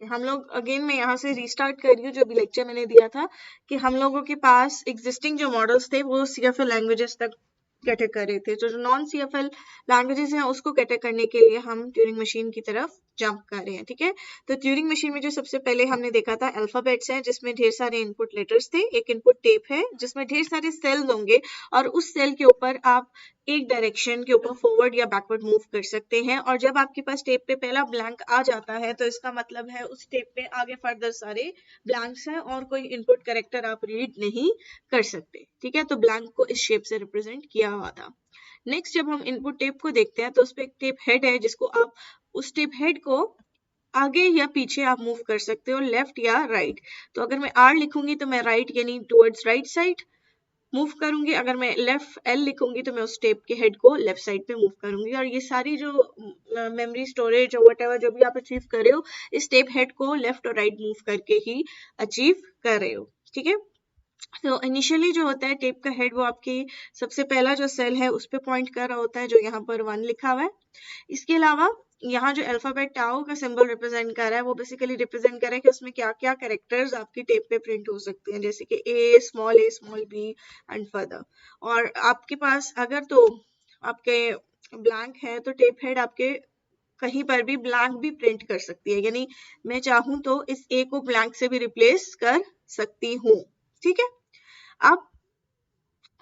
हम लोग अगेन मैं यहाँ से रिस्टार्ट कर रही हूँ जो भी लेक्चर मैंने दिया था कि हम लोगों के पास एग्जिस्टिंग जो मॉडल्स थे वो CFL लैंग्वेजेस तक कैटर कर रहे थे। तो जो नॉन CFL लैंग्वेजेस हैं उसको कैटर करने के लिए हम ट्यूरिंग मशीन की तरफ जंप कर रहे हैं। ठीक है, तो ट्यूरिंग मशीन में जो सबसे पहले हमने देखा था अल्फाबेट्स हैं जिसमें ढेर सारे इनपुट लेटर्स थे, एक इनपुट टेप है जिसमें ढेर सारे सेल्स होंगे और उस सेल के ऊपर आप एक डायरेक्शन के ऊपर फॉरवर्ड या बैकवर्ड मूव कर सकते हैं। और जब आपके पास टेप पे पहला ब्लैंक आ जाता है तो इसका मतलब है उस टेप पे आगे फर्दर सारे ब्लैंक्स हैं और कोई इनपुट कैरेक्टर आप रीड नहीं कर सकते। ठीक है, तो ब्लैंक को इस शेप से रिप्रेजेंट किया हुआ था। नेक्स्ट जब हम इनपुट टेप को देखते हैं तो उस पर एक टेप हेड है जिसको आप उस टेप हेड को आगे या पीछे आप मूव कर सकते हो, लेफ्ट या राइट। तो अगर मैं R लिखूंगी तो मैं राइट यानी टुवर्ड्स राइट साइड मूव करूंगी, अगर मैं लेफ्ट L लिखूंगी तो मैं उस टेप के हेड को लेफ्ट साइड पे मूव करूंगी। और ये सारी जो मेमोरी स्टोरेज और व्हाटएवर जो भी आप अचीव कर रहे हो इस टेप हेड को लेफ्ट और राइट मूव करके ही अचीव कर रहे हो। ठीक है, तो इनिशियली जो होता है टेप का हेड वो आपकी सबसे पहला जो सेल है उस पर पॉइंट कर रहा होता है जो यहाँ पर 1 लिखा हुआ है। इसके अलावा यहाँ जो अल्फाबेट टाओ का सिंबल रिप्रेजेंट कर रहा है वो बेसिकली रिप्रेजेंट कर रहा है कि उसमें क्या क्या कैरेक्टर्स आपकी टेप पे प्रिंट हो सकते हैं, जैसे कि a small b and further. और आपके पास अगर तो आपके ब्लैंक है तो टेप हेड आपके कहीं पर भी ब्लैंक भी प्रिंट कर सकती है, यानी मैं चाहूं तो इस a को ब्लैंक से भी रिप्लेस कर सकती हूँ। ठीक है, अब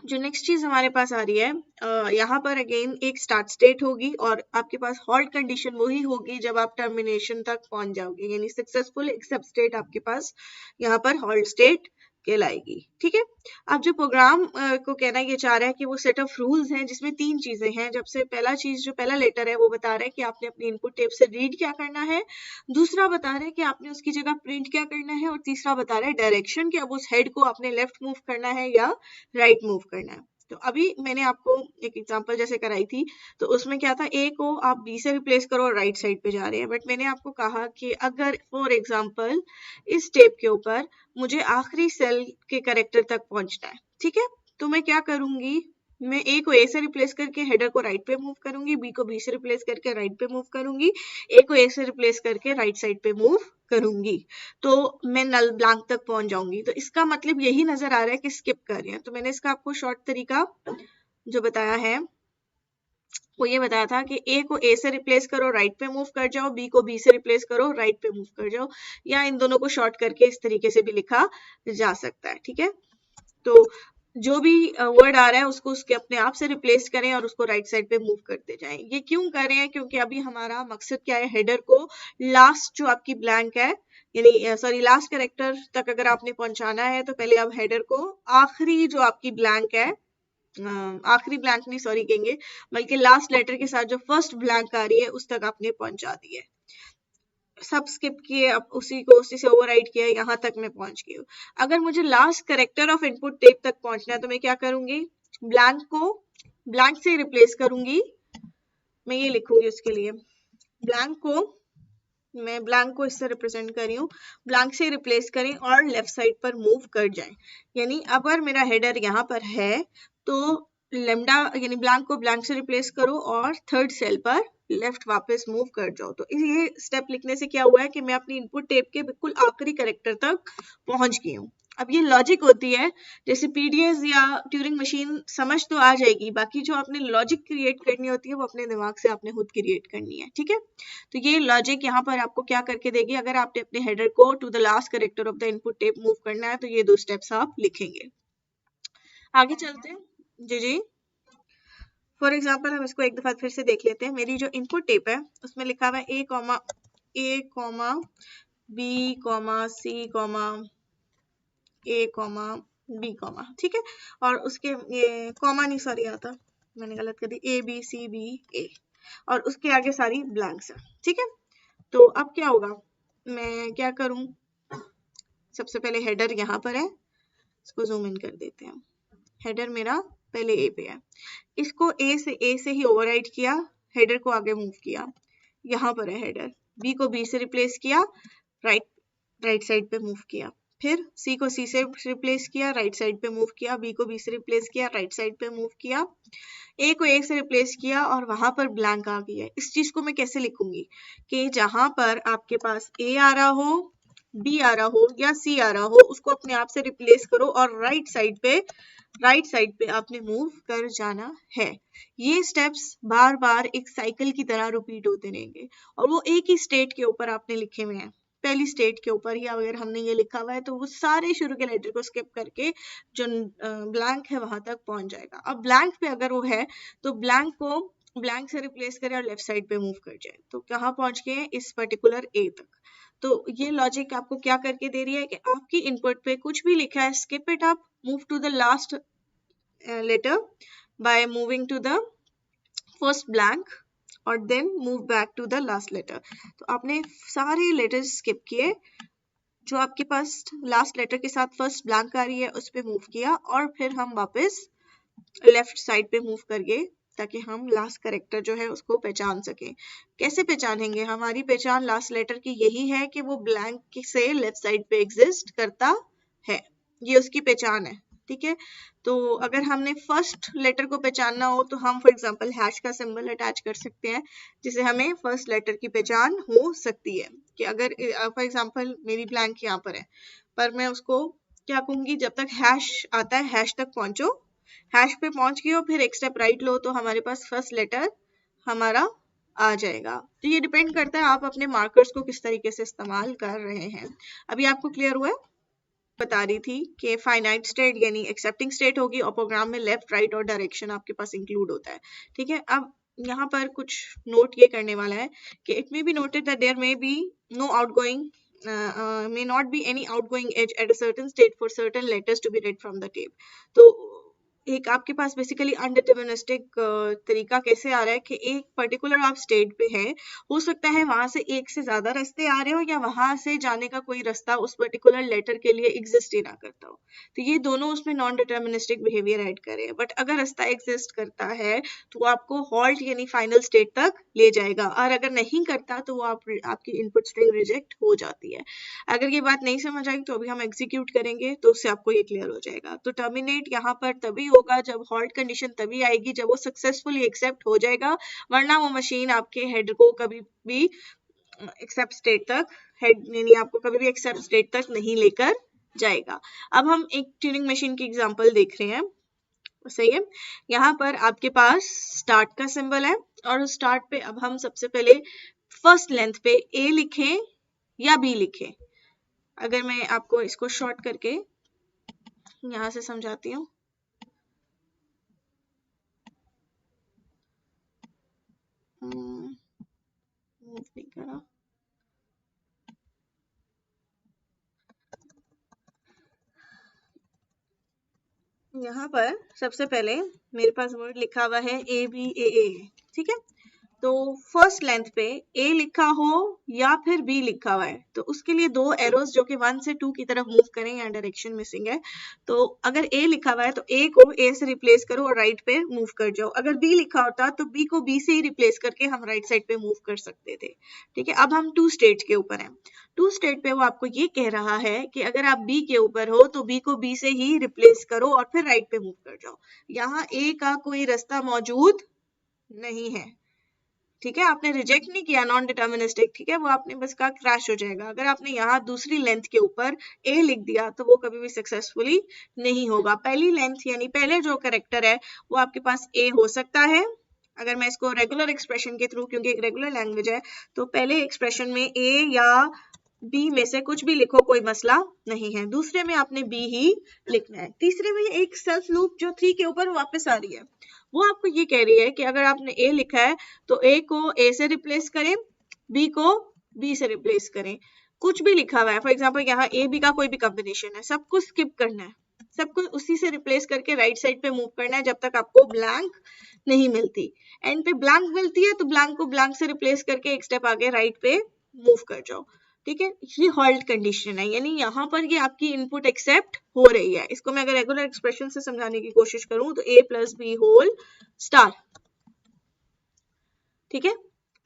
जो नेक्स्ट चीज हमारे पास आ रही है यहाँ पर अगेन एक स्टार्ट स्टेट होगी और आपके पास हॉल्ट कंडीशन वही होगी जब आप टर्मिनेशन तक पहुंच जाओगे, यानी सक्सेसफुल एक्सेप्ट स्टेट आपके पास यहाँ पर हॉल्ट स्टेट कहलाएगी। ठीक है, अब जो प्रोग्राम को कहना ये चाह रहा है कि वो सेट ऑफ रूल्स हैं जिसमें 3 चीजें हैं। जब से पहला चीज जो पहला लेटर है वो बता रहा है कि आपने अपनी इनपुट टेप से रीड क्या करना है, दूसरा बता रहा है कि आपने उसकी जगह प्रिंट क्या करना है और तीसरा बता रहा है डायरेक्शन कि अब उस हेड को आपने लेफ्ट मूव करना है या राइट मूव करना है। तो अभी मैंने आपको एक एग्जांपल जैसे कराई थी तो उसमें क्या था, ए को आप बी से रिप्लेस करो और राइट साइड पे जा रहे हैं, बट मैंने आपको कहा कि अगर फॉर एग्जांपल इस टेप के ऊपर मुझे आखिरी सेल के कैरेक्टर तक पहुंचना है, ठीक है, तो मैं क्या करूंगी, मैं ए को ए से रिप्लेस करके हेडर को राइट पे मूव करूंगी, बी को बी से रिप्लेस करके राइट पे मूव करूंगी, ए को ए से रिप्लेस करके राइट साइड पे मूव करूंगी, तो मैं नल ब्लैंक तक पहुंच जाऊंगी। तो इसका मतलब यही नजर आ रहा है कि स्किप कर रहे हैं। तो मैंने इसका आपको शॉर्ट तरीका जो बताया है वो ये बताया था कि ए को ए से रिप्लेस करो राइट पे मूव कर जाओ, बी को बी से रिप्लेस करो राइट पे मूव कर जाओ, या इन दोनों को शॉर्ट करके इस तरीके से भी लिखा जा सकता है। ठीक है, तो जो भी वर्ड आ रहा है उसको उसके अपने आप से रिप्लेस करें और उसको राइट साइड पे मूव करते जाएं। ये क्यों कर रहे हैं, क्योंकि अभी हमारा मकसद क्या है, हेडर को लास्ट जो आपकी ब्लैंक है यानी सॉरी लास्ट कैरेक्टर तक अगर आपने पहुंचाना है तो पहले आप हेडर को आखिरी जो आपकी ब्लैंक है, आखिरी ब्लैंक नहीं सॉरी कहेंगे, बल्कि लास्ट लेटर के साथ जो फर्स्ट ब्लैंक आ रही है उस तक आपने पहुंचा दी है। सब स्किप किए, अब उसी से ओवरराइड किया, यहाँ तक मैं पहुंच गई हूँ। अगर मुझे last character of input tape तक पहुंचना है तो मैं क्या करूंगी, ब्लैंक को ब्लैंक से रिप्लेस करूंगी। मैं ये लिखूंगी उसके लिए ब्लैंक को इससे रिप्रेजेंट कर रही हूँ, ब्लैंक से रिप्लेस करें और लेफ्ट साइड पर मूव कर जाएं। यानी अगर मेरा हेडर यहाँ पर है तो लेमडा यानी ब्लैंक को ब्लैंक से रिप्लेस करो और थर्ड सेल पर लेफ्ट वापस मूव कर जाओ। तो ये स्टेप लिखने से क्या हुआ है कि मैं अपनी इनपुट टेप के बिल्कुल आखिरी कैरेक्टर तक पहुंच गई हूँ। अब ये लॉजिक होती है, जैसे पीडीएस या ट्यूरिंग मशीन समझ तो आ जाएगी, बाकी जो आपने लॉजिक क्रिएट करनी होती है वो अपने दिमाग से आपने खुद क्रिएट करनी है। ठीक है, तो ये लॉजिक यहाँ पर आपको क्या करके देगी, अगर आपने अपने हेडर को to the last character of the input tape move करना है तो ये 2 स्टेप्स आप लिखेंगे। आगे चलते हैं। जी फॉर एग्जाम्पल हम इसको एक दफा फिर से देख लेते हैं। मेरी जो इनपुट टेप है उसमें लिखा हुआ है ए comma B comma C comma ए कॉमा बी कॉमा, ठीक है, और उसके ये कॉमा नहीं सॉरी आता, मैंने गलत कर दी, ए बी सी बी ए, और उसके आगे सारी ब्लैंक्स है। ठीक है, तो अब क्या होगा, मैं क्या करूं, सबसे पहले हेडर यहाँ पर है, इसको जूम इन कर देते हैं, हेडर मेरा पहले ए पे है, इसको ए से ही ओवरराइड किया, हेडर को आगे मूव किया, यहाँ पर है हेडर, बी को बी से रिप्लेस किया, राइट साइड पे मूव किया। फिर सी को सी से रिप्लेस किया, राइट साइड पे मूव किया, बी को बी से रिप्लेस किया, राइट साइड पे मूव किया, ए को ए से रिप्लेस किया और वहां पर ब्लैंक आ गया। इस चीज को मैं कैसे लिखूंगी कि जहां पर आपके पास ए आ रहा हो, बी आ रहा हो या सी आ रहा हो, उसको अपने आप से रिप्लेस करो और राइट साइड पे आपने मूव कर जाना है। ये स्टेप्स बार बार एक साइकिल की तरह रिपीट होते रहेंगे और वो एक ही स्टेट के ऊपर आपने लिखे हुए हैं। पहली स्टेट के ऊपर ही अगर हमने ये लिखा हुआ है तो वो सारे शुरू के लेटर को स्किप करके जो ब्लैंक है वहां तक पहुंच जाएगा। अब ब्लैंक पे अगर वो है तो ब्लैंक को ब्लैंक से रिप्लेस करें और लेफ्ट साइड पे मूव कर जाए तो कहाँ पहुंच गए, इस पर्टिकुलर ए तक। तो ये लॉजिक आपको क्या करके दे रही है कि आपकी इनपुट पे कुछ भी लिखा है, skip it up, move to the last letter by moving to the first blank और then move back to the last letter। तो आपने सारे लेटर्स स्किप किए, जो आपके पास लास्ट लेटर के साथ फर्स्ट ब्लैंक आ रही है उस पे मूव किया और फिर हम वापस लेफ्ट साइड पे मूव कर गए ताकि हम लास्ट करेक्टर जो है उसको पहचान सके। कैसे पहचानेंगे? हमारी पहचान लास्ट लेटर की यही है कि वो ब्लैंक से लेफ्ट साइड पे एग्जिस्ट करता है, ये उसकी पहचान है। ठीक है, तो अगर हमने फर्स्ट लेटर को पहचानना हो तो हम फॉर एग्जांपल हैश का सिंबल अटैच कर सकते हैं जिसे हमें फर्स्ट लेटर की पहचान हो सकती है। कि अगर फॉर एग्जांपल मेरी ब्लैंक यहाँ पर है पर मैं उसको क्या कहूंगी, जब तक हैश आता है हैश तक पहुंचो, हैश पे पहुंच गए हो फिर एक स्टेप राइट लो तो हमारे पास फर्स्ट लेटर हमारा आ जाएगा। तो ये डिपेंड करता है आप अपने मार्कर्स को किस तरीके से इस्तेमाल कर रहे हैं। अभी आपको क्लियर हुआ है? बता रही थी कि फाइनाइट स्टेट यानी एक्सेप्टिंग स्टेट होगी और प्रोग्राम में लेफ्ट राइट और डायरेक्शन आपके पास इंक्लूड होता है। ठीक है, अब यहाँ पर कुछ नोट ये करने वाला है कि it may be noted that there may be no outgoing may not be any outgoing edge at a certain state for certain letters to be read from the tape। तो एक आपके पास बेसिकली अनडिटर्मिनिस्टिक तरीका कैसे आ रहा है कि एक पर्टिकुलर आप स्टेट पे है, हो सकता है वहां से एक से ज्यादा रास्ते आ रहे हो या वहां से जाने का कोई रास्ता उस पर्टिकुलर लेटर के लिए एग्जिस्ट ही ना करता हो। तो ये दोनों उसमें नॉन डिटर्मिनिस्टिक बिहेवियर ऐड करे। बट अगर रास्ता एग्जिस्ट करता है तो वो आपको हॉल्ट यानी फाइनल स्टेट तक ले जाएगा और अगर नहीं करता तो वो आपकी इनपुट स्ट्रिंग रिजेक्ट हो जाती है। अगर ये बात नहीं समझ आई तो अभी हम एग्जीक्यूट करेंगे तो उससे आपको ये क्लियर हो जाएगा। तो टर्मिनेट यहाँ पर तभी होगा जब हॉल्ट कंडीशन तभी आएगी जब वो सक्सेसफुली एक्सेप्ट हो जाएगा, वरना वो मशीन आपके हेड को कभी भी एक्सेप्ट स्टेट तक यानी आपको कभी भी एक्सेप्ट स्टेट तक नहीं लेकर जाएगा। अब हम एक ट्यूनिंग मशीन की एग्जांपल देख रहे हैं। सही है, यहाँ पर आपके पास स्टार्ट का सिंबल है और स्टार्ट पे अब हम सबसे पहले फर्स्ट लेंथ पे ए लिखें या बी लिखें। अगर मैं आपको इसको शॉर्ट करके यहाँ से समझाती हूँ। मूव नहीं करा, यहाँ पर सबसे पहले मेरे पास वर्ड लिखा हुआ है ए बी ए। ठीक है, तो फर्स्ट लेंथ पे ए लिखा हो या फिर बी लिखा हुआ है तो उसके लिए दो एरोस जो कि 1 से 2 की तरफ मूव करें, या डायरेक्शन मिसिंग है। तो अगर ए लिखा हुआ है तो ए को ए से रिप्लेस करो और राइट पे मूव कर जाओ। अगर बी लिखा होता तो बी को बी से ही रिप्लेस करके हम राइट साइड पे मूव कर सकते थे। ठीक है, अब हम 2 स्टेट के ऊपर हैं। 2 स्टेट पे वो आपको ये कह रहा है कि अगर आप बी के ऊपर हो तो बी को बी से ही रिप्लेस करो और फिर राइट पे मूव कर जाओ। यहाँ ए का कोई रास्ता मौजूद नहीं है। ठीक है, आपने रिजेक्ट नहीं किया नॉन डिटर्मिनिस्टिक। ठीक है, वो आपने बस कहा क्रैश हो जाएगा। अगर आपने यहाँ दूसरी लेंथ के ऊपर ए लिख दिया तो वो कभी भी सक्सेसफुली नहीं होगा। पहली लेंथ यानी पहले जो कैरेक्टर है वो आपके पास ए हो सकता है। अगर मैं इसको रेगुलर एक्सप्रेशन के थ्रू, क्योंकि एक रेगुलर लैंग्वेज है, तो पहले एक्सप्रेशन में ए या बी में से कुछ भी लिखो, कोई मसला नहीं है। दूसरे में आपने बी ही लिखना है। तीसरे में एक सेल्फ लूप जो 3 के ऊपर वापस आ रही है, वो आपको ये कह रही है कि अगर आपने ए लिखा है तो ए को ए से रिप्लेस करें, बी को बी से रिप्लेस करें। कुछ भी लिखा हुआ है, फॉर एग्जांपल यहाँ ए बी का कोई भी कॉम्बिनेशन है, सब कुछ स्किप करना है, सब कुछ उसी से रिप्लेस करके राइट साइड पे मूव करना है जब तक आपको ब्लैंक नहीं मिलती। एंड पे ब्लैंक मिलती है तो ब्लैंक को ब्लैंक से रिप्लेस करके एक स्टेप आगे राइट पे मूव कर जाओ। ठीक है, ये हॉल्ट कंडीशन है, यानी यहाँ पर ये आपकी इनपुट एक्सेप्ट हो रही है। इसको मैं अगर रेगुलर एक्सप्रेशन से समझाने की कोशिश करूं तो a plus b whole star. ठीक है,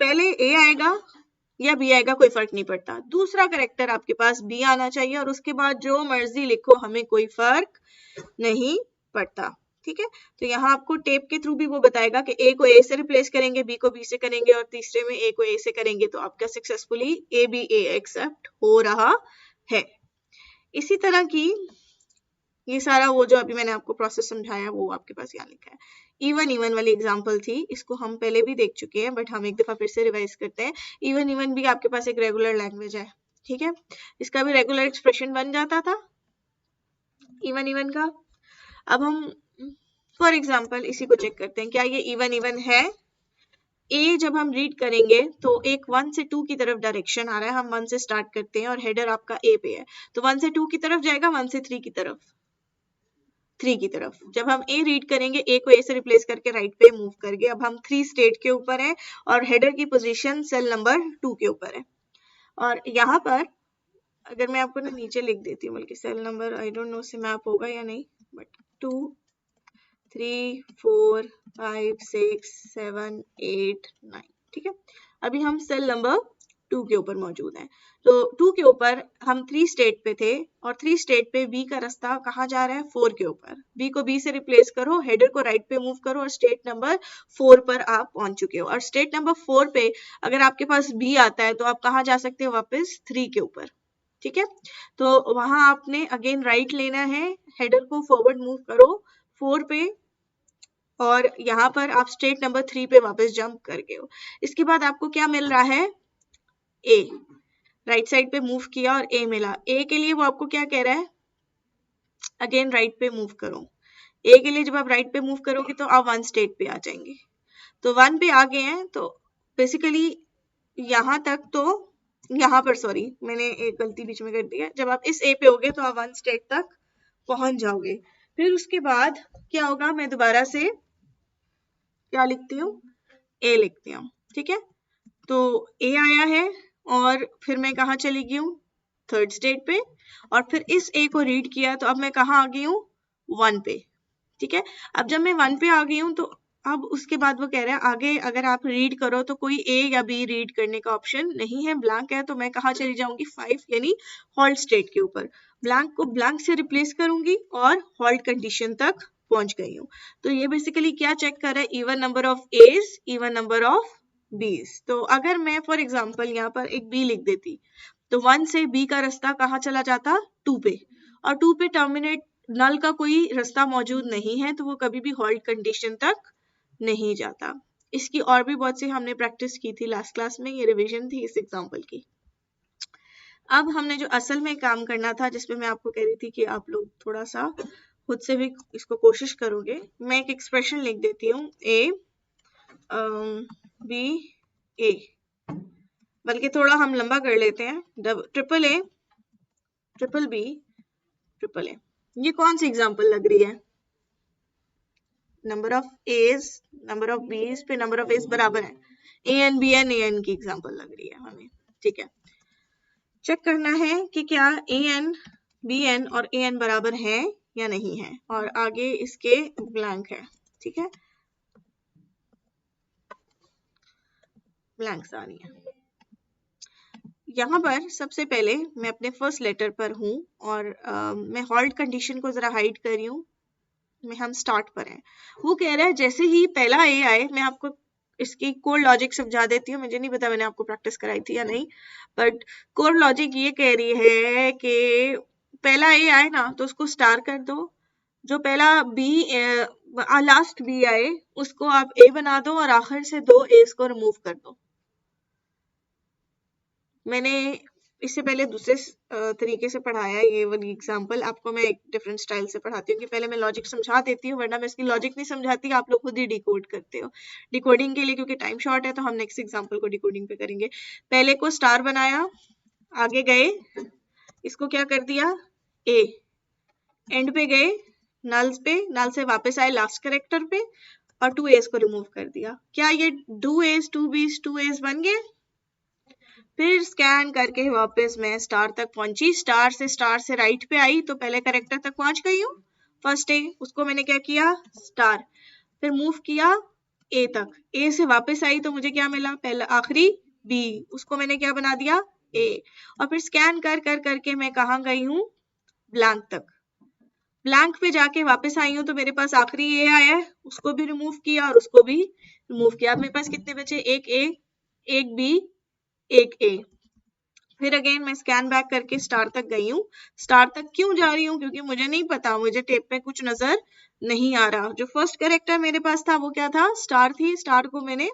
पहले a आएगा या बी आएगा, कोई फर्क नहीं पड़ता। दूसरा करेक्टर आपके पास बी आना चाहिए और उसके बाद जो मर्जी लिखो, हमें कोई फर्क नहीं पड़ता। ठीक है, तो यहाँ आपको टेप के थ्रू भी वो बताएगा कि ए को ए से रिप्लेस करेंगे, बी को बी से करेंगे और तीसरे में ए को ए से करेंगे तो आपका successfully a b a accept हो रहा है। इसी तरह की ये सारा वो जो अभी मैंने आपको प्रोसेस समझाया वो आपके पास यहाँ लिखा है। इवन इवन वाली एग्जांपल थी, इसको हम पहले भी देख चुके हैं बट हम एक दफा फिर से रिवाइज करते हैं। इवन इवन भी आपके पास एक रेगुलर लैंग्वेज है, ठीक है, इसका भी रेगुलर एक्सप्रेशन बन जाता था इवन इवन का। अब हम फॉर एग्जाम्पल इसी को चेक करते हैं, क्या ये इवन इवन है। ए जब हम रीड करेंगे तो एक 1 से 2 की तरफ डायरेक्शन आ रहा है, हम 1 से स्टार्ट करते हैं और हेडर आपका ए पे है, तो 1 से 2 की तरफ जाएगा, 1 से 3 की तरफ, 3 की तरफ। जब हम ए रीड करेंगे, ए को ए से रिप्लेस करके राइट पे मूव करके, अब हम 3 स्टेट के ऊपर है और हेडर की पोजीशन सेल नंबर 2 के ऊपर है। और यहाँ पर अगर मैं आपको ना नीचे लिख देती हूँ, बल्कि cell number I don't know से मैप होगा या नहीं, बट 2 3 4 5 6 7 8 9, ठीक है। अभी हम सेल नंबर 2 के ऊपर मौजूद हैं, तो 2 के ऊपर हम 3 स्टेट पे थे और 3 स्टेट पे बी का रास्ता कहाँ जा रहा है, 4 के ऊपर। बी को बी से रिप्लेस करो, हेडर को राइट पे मूव करो और स्टेट नंबर 4 पर आप पहुंच चुके हो। और स्टेट नंबर 4 पे अगर आपके पास बी आता है तो आप कहाँ जा सकते हो, वापस 3 के ऊपर, ठीक है। तो वहां आपने अगेन राइट लेना है, हेडर को फॉरवर्ड मूव करो 4 पे और यहाँ पर आप स्टेट नंबर 3 पे वापस जंप कर गए हो। इसके बाद आपको क्या मिल रहा है, ए, राइट साइड पे मूव किया और ए मिला। ए के लिए वो आपको क्या कह रहा है, अगेन राइट पे मूव करो। ए के लिए जब आप राइट पे मूव करोगे तो आप 1 स्टेट पे आ जाएंगे, तो 1 पे आ गए हैं। तो बेसिकली यहाँ तक तो यहाँ पर सॉरी मैंने एक गलती बीच में कर दी है, जब आप इस ए पे होगे तो आप 1 स्टेट तक पहुंच जाओगे। फिर उसके बाद क्या होगा, मैं दोबारा से क्या लिखती हूँ, ए लिखती हूँ, ठीक है। तो ए आया है और फिर मैं कहाँ चली गई हूँ, 3rd स्टेट पे, और फिर इस ए को रीड किया तो अब मैं कहाँ आ गई हूँ, 1 पे, ठीक है। अब जब मैं 1 पे आ गई हूँ तो अब उसके बाद वो कह रहा है आगे अगर आप रीड करो तो कोई ए या बी रीड करने का ऑप्शन नहीं है, ब्लैंक है। तो मैं कहाँ चली जाऊंगी, 5 यानी हॉल्ट स्टेट के ऊपर। ब्लैंक को ब्लैंक से रिप्लेस करूंगी और हॉल्ट कंडीशन तक पहुंच गई हूँ। तो ये बेसिकली क्या चेक कर रहा है, even number of a's, even number of b's. तो अगर मैं फॉर एग्जाम्पल यहाँ पर एक बी लिख देती तो 1 से बी का रास्ता कहाँ चला जाता, 2 पे, और 2 पे टर्मिनेट नल का कोई रास्ता मौजूद नहीं है तो वो कभी भी हॉल्ट कंडीशन तक नहीं जाता। इसकी और भी बहुत सी हमने प्रैक्टिस की थी लास्ट क्लास में, ये रिवीजन थी इस एग्जाम्पल की। अब हमने जो असल में काम करना था, जिसमें मैं आपको कह रही थी कि आप लोग थोड़ा सा खुद से भी इसको कोशिश करोगे। मैं एक एक्सप्रेशन लिख देती हूँ, ए बी ए, बल्कि थोड़ा हम लंबा कर लेते हैं, triple A triple B triple A. ये कौन सी एग्जाम्पल लग रही है, number of A's number of B's पे नंबर ऑफ एज बराबर है, A N B N A N की एग्जाम्पल लग रही है हमें, ठीक है। चेक करना है कि क्या ए एन बी एन और ए एन बराबर है या नहीं है, और आगे इसके ब्लैंक है, ठीक है, ब्लैंक्स आ रही है। यहाँ पर सबसे पहले मैं अपने फर्स्ट लेटर पर हूँ और मैं हॉल्ट कंडीशन को जरा हाइड कर रही हूँ, में हम स्टार्ट पर हैं। वो कह रहा है जैसे ही पहला ए आए, मैं आपको इसकी कोर लॉजिक समझा देती हूँ, मुझे नहीं पता मैंने आपको प्रैक्टिस कराई थी या नहीं, बट कोर लॉजिक ये कह रही है कि पहला ए आए ना तो उसको स्टार कर दो, जो पहला बी लास्ट बी आए उसको आप ए बना दो और आखिर से 2 एस को रिमूव कर दो। मैंने इससे पहले दूसरे तरीके से पढ़ाया ये वाली एग्जांपल, आपको मैं एक डिफरेंट स्टाइल से पढ़ाती हूँ कि पहले मैं लॉजिक समझा देती हूँ, वरना मैं इसकी लॉजिक नहीं समझाती, आप लोग खुद ही डिकोड करते हो। डिकोडिंग के लिए क्योंकि टाइम शॉर्ट है तो हम नेक्स्ट एग्जांपल को डिकोडिंग पे करेंगे। पहले को स्टार बनाया, आगे गए, इसको क्या कर दिया, ए, एंड पे गए नल्स पे, नल से वापस आए लास्ट कैरेक्टर पे और 2 एस को रिमूव कर दिया। क्या ये 2 एस 2 बीस 2 एस बन गए? फिर स्कैन करके वापस मैं स्टार तक पहुंची, स्टार से राइट पे आई तो पहले कैरेक्टर तक पहुंच गई हूँ, फर्स्ट ए, उसको मैंने क्या किया, स्टार, फिर मूव किया ए तक, ए से वापस आई तो मुझे क्या मिला, पहला आखिरी बी, उसको मैंने क्या बना दिया ए, और फिर स्कैन कर कर करके मैं कहाँ गई हूँ ब्लैंक तक। ब्लैंक पे जाके वापस आई हूँ तो मेरे पास आखिरी ए आया है, उसको भी रिमूव किया और उसको भी रिमूव किया। अब मेरे पास कितने बचे, एक ए, एक बी, एक ए। फिर अगेन मैं स्कैन बैक करके स्टार तक गई हूँ। स्टार तक क्यों जा रही हूँ, क्योंकि मुझे नहीं पता, मुझे टेप में कुछ नजर नहीं आ रहा। जो फर्स्ट कैरेक्टर मेरे पास था वो क्या था, स्टार थी। स्टार को मैंने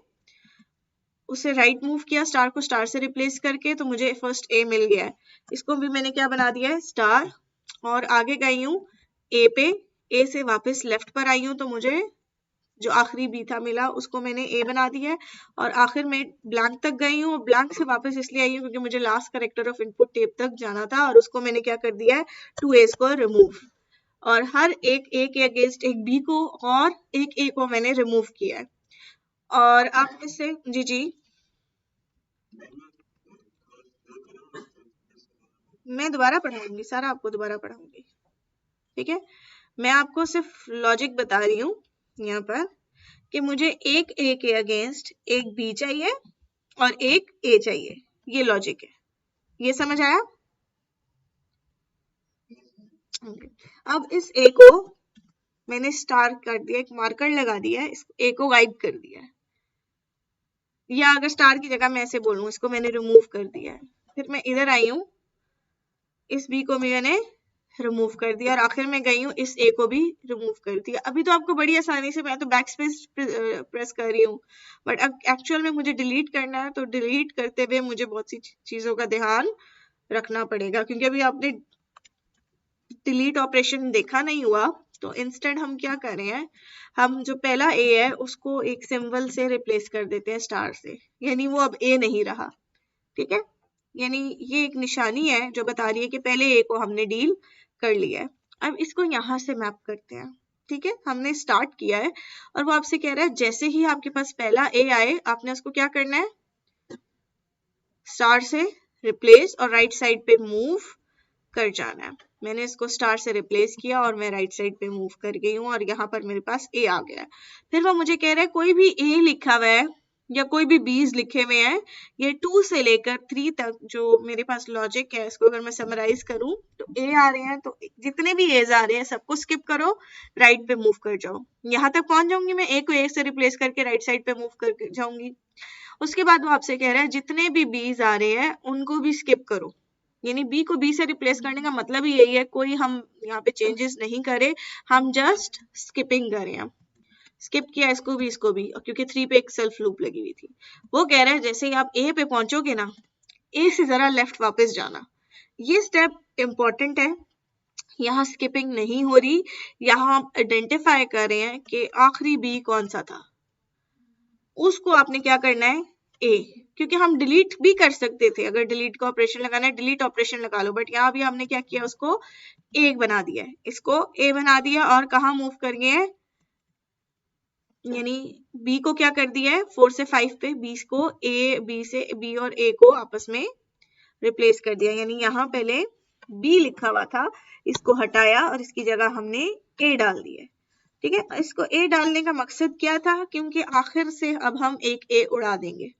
उसे राइट मूव किया, स्टार को स्टार से रिप्लेस करके, तो मुझे फर्स्ट ए मिल गया है। इसको भी मैंने क्या बना दिया है स्टार, और आगे गई हूँ ए पे, ए से वापस लेफ्ट पर आई हूँ तो मुझे जो आखिरी बी था मिला, उसको मैंने ए बना दिया है। और आखिर में ब्लैंक तक गई हूँ, ब्लैंक से वापस इसलिए आई हूँ क्योंकि मुझे last character of input tape तक जाना था, और उसको मैंने क्या कर दिया है, 2 एस को रिमूव, और हर एक ए के अगेंस्ट एक बी को और एक ए को मैंने रिमूव किया है। और आप इससे जी जी मैं दोबारा पढ़ाऊंगी, सारा आपको दोबारा पढ़ाऊंगी, ठीक है। मैं आपको सिर्फ लॉजिक बता रही हूँ यहाँ पर कि मुझे एक ए के अगेंस्ट एक बी चाहिए और एक ए चाहिए, ये लॉजिक है। ये समझ आया? अब इस ए को मैंने स्टार कर दिया, एक मार्कर लगा दिया है, इस ए को गाइड कर दिया है, या अगर स्टार की जगह मैं ऐसे बोलूं, इसको मैंने रिमूव कर दिया है। फिर मैं इधर आई हूँ, इस बी को मैंने रिमूव कर दिया, और आखिर में गई हूँ इस ए को भी रिमूव कर दिया। अभी तो आपको बड़ी आसानी से, मैं तो बैक स्पेस प्रेस कर रही हूँ, बट अब एक्चुअल में मुझे डिलीट करना है, तो डिलीट करते हुए मुझे बहुत सी चीजों का ध्यान रखना पड़ेगा, क्योंकि अभी आपने डिलीट ऑपरेशन देखा नहीं हुआ। तो इंस्टेंट हम क्या कर रहे हैं, हम जो पहला ए है उसको एक सिंबल से रिप्लेस कर देते हैं स्टार से, यानी वो अब ए नहीं रहा, ठीक है। यानी ये एक निशानी है जो बता रही है कि पहले ए को हमने डील कर लिया है। अब इसको यहाँ से मैप करते हैं, ठीक है। हमने स्टार्ट किया है और वो आपसे कह रहा है जैसे ही आपके पास पहला ए आए, आपने उसको क्या करना है, स्टार से रिप्लेस और राइट साइड पे मूव कर जाना है। मैंने इसको स्टार से रिप्लेस किया और मैं राइट साइड पे मूव कर गई हूँ, और यहाँ पर मेरे पास ए आ गया है। फिर वो मुझे कह रहा है कोई भी ए लिखा हुआ है या कोई भी बीज लिखे हुए हैं, ये 2 से लेकर 3 तक जो मेरे पास लॉजिक है, इसको अगर मैं समराइज करूं तो ए आ रहे हैं, तो जितने भी एज आ रहे हैं सबको स्किप करो, राइट पे मूव कर जाओ। यहाँ तक पहुंच जाऊंगी मैं, ए को ए से रिप्लेस करके राइट साइड पे मूव कर जाऊंगी। उसके बाद वो आपसे कह रहा है जितने भी बीज आ रहे हैं उनको भी स्किप करो, यानी बी को बी से रिप्लेस करने का मतलब ही यही है, कोई हम यहाँ पे चेंजेस नहीं करे, हम जस्ट स्किपिंग करें। हम स्किप किया इसको भी, क्योंकि 3 पे एक सेल्फ लूप लगी हुई थी। वो कह रहा है जैसे ही आप ए पे पहुंचोगे ना, ए से जरा लेफ्ट वापस जाना। ये स्टेप इंपॉर्टेंट है, यहाँ स्किपिंग नहीं हो रही, यहाँ आप आइडेंटिफाई कर रहे हैं कि आखिरी बी कौन सा था, उसको आपने क्या करना है ए, क्योंकि हम डिलीट भी कर सकते थे, अगर डिलीट का ऑपरेशन लगाना है डिलीट ऑपरेशन लगा लो, बट यहाँ भी हमने क्या किया, उसको ए बना दिया है, इसको ए बना दिया और कहाँ मूव कर गए हैं, यानी बी को क्या कर दिया है 4 से 5 पे, बी को ए, बी से बी और ए को आपस में रिप्लेस कर दिया, यानी यहाँ पहले बी लिखा हुआ था, इसको हटाया और इसकी जगह हमने ए डाल दिया, ठीक है। इसको ए डालने का मकसद क्या था, क्योंकि आखिर से अब हम एक ए उड़ा देंगे।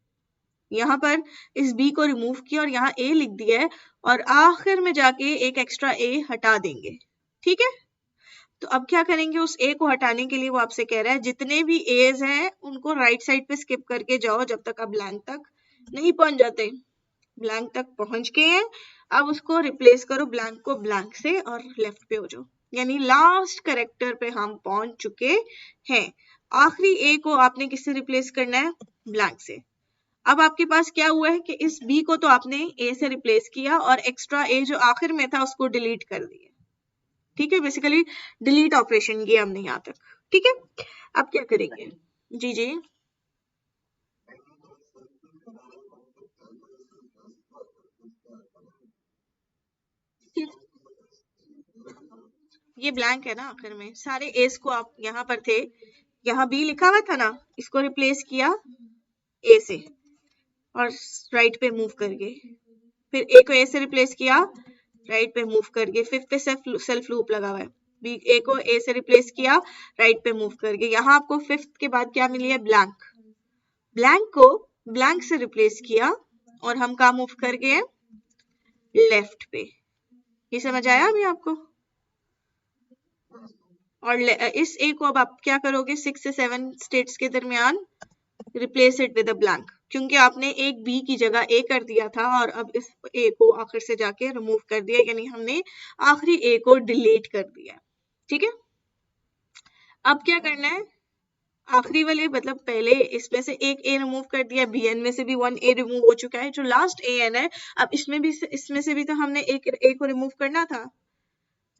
यहाँ पर इस बी को रिमूव किया और यहाँ ए लिख दिया है, और आखिर में जाके एक एक्स्ट्रा ए हटा देंगे, ठीक है। तो अब क्या करेंगे, उस ए को हटाने के लिए वो आपसे कह रहा है जितने भी एज हैं उनको राइट साइड पे स्किप करके जाओ जब तक आप ब्लैंक तक नहीं पहुंच जाते। ब्लैंक तक पहुंच गए हैं, अब उसको रिप्लेस करो ब्लैंक को ब्लैंक से और लेफ्ट पे हो जाओ, यानी लास्ट कैरेक्टर पे हम पहुंच चुके हैं। आखिरी ए को आपने किससे रिप्लेस करना है, ब्लैंक से। अब आपके पास क्या हुआ है कि इस बी को तो आपने ए से रिप्लेस किया और एक्स्ट्रा ए जो आखिर में था उसको डिलीट कर दिया, ठीक है। बेसिकली डिलीट ऑपरेशन किया हमने यहाँ तक, ठीक है। अब क्या करेंगे, जी जी ये ब्लैंक है ना, आखिर में सारे एस को आप यहाँ पर थे, यहाँ बी लिखा हुआ था ना, इसको रिप्लेस किया ए से और राइट पे मूव करके, फिर ए को ए से रिप्लेस किया, राइट पे मूव करके, फिफ्थ पे सेल्फ लूप लगा हुआ है, बी ए को ए से रिप्लेस किया, राइट पे मूव करके, यहाँ आपको फिफ्थ के बाद क्या मिली है, ब्लैंक। ब्लैंक को ब्लैंक से रिप्लेस किया और हम कहाँ मूव कर गए, लेफ्ट पे। ये समझ आया अभी आपको? और इस ए को अब आप क्या करोगे, 6 से 7 स्टेट्स के दरमियान replace it with a blank, क्योंकि आपने एक बी की जगह ए कर दिया था और अब इस ए को आखिर से जाके रिमूव कर दिया, यानी हमने आखिरी ए को डिलीट कर दिया। ठीक है, अब क्या करना है, आखिरी वाले मतलब पहले इसमें से एक ए रिमूव कर दिया, बी एन में से भी 1 ए रिमूव हो चुका है, जो लास्ट ए एन है अब इसमें से भी तो हमने एक ए को रिमूव करना था।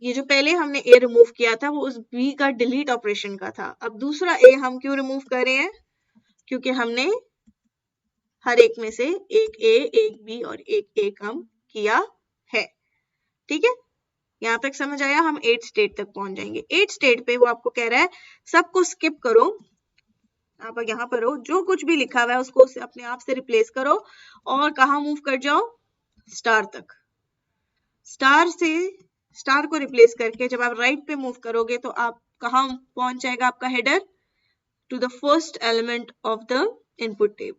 ये जो पहले हमने ए रिमूव किया था वो उस बी का डिलीट ऑपरेशन का था। अब दूसरा ए हम क्यों रिमूव कर रहे हैं, क्योंकि हमने हर एक में से एक ए, एक बी और एक ए कम किया है। ठीक है, यहाँ तक समझ आया? हम 8 स्टेट तक पहुंच जाएंगे। 8 स्टेट पे वो आपको कह रहा है सबको स्किप करो, आप यहाँ पर हो, जो कुछ भी लिखा हुआ है उसको अपने आप से रिप्लेस करो और कहाँ मूव कर जाओ, स्टार तक। स्टार को रिप्लेस करके जब आप राइट पे मूव करोगे तो आप कहाँ पहुंच जाएगा आपका header, to the first element of the input tab,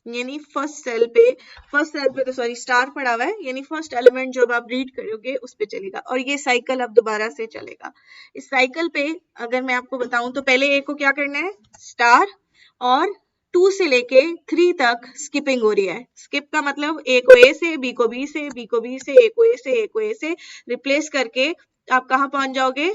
यानी फर्स्ट सेल पे तो सॉरी स्टार पड़ा हुआ है, यानी फर्स्ट एलिमेंट जब आप रीड करोगे उस पे चलेगा और ये साइकिल अब दोबारा से चलेगा। इस साइकिल पे अगर मैं आपको बताऊं तो पहले ए को क्या करना है, स्टार, और 2 से लेके 3 तक स्किपिंग हो रही है। स्किप का मतलब ए को ए से, बी को बी से, बी को बी से, ए को ए से, ए को ए से रिप्लेस करके आप कहां पहुंच जाओगे,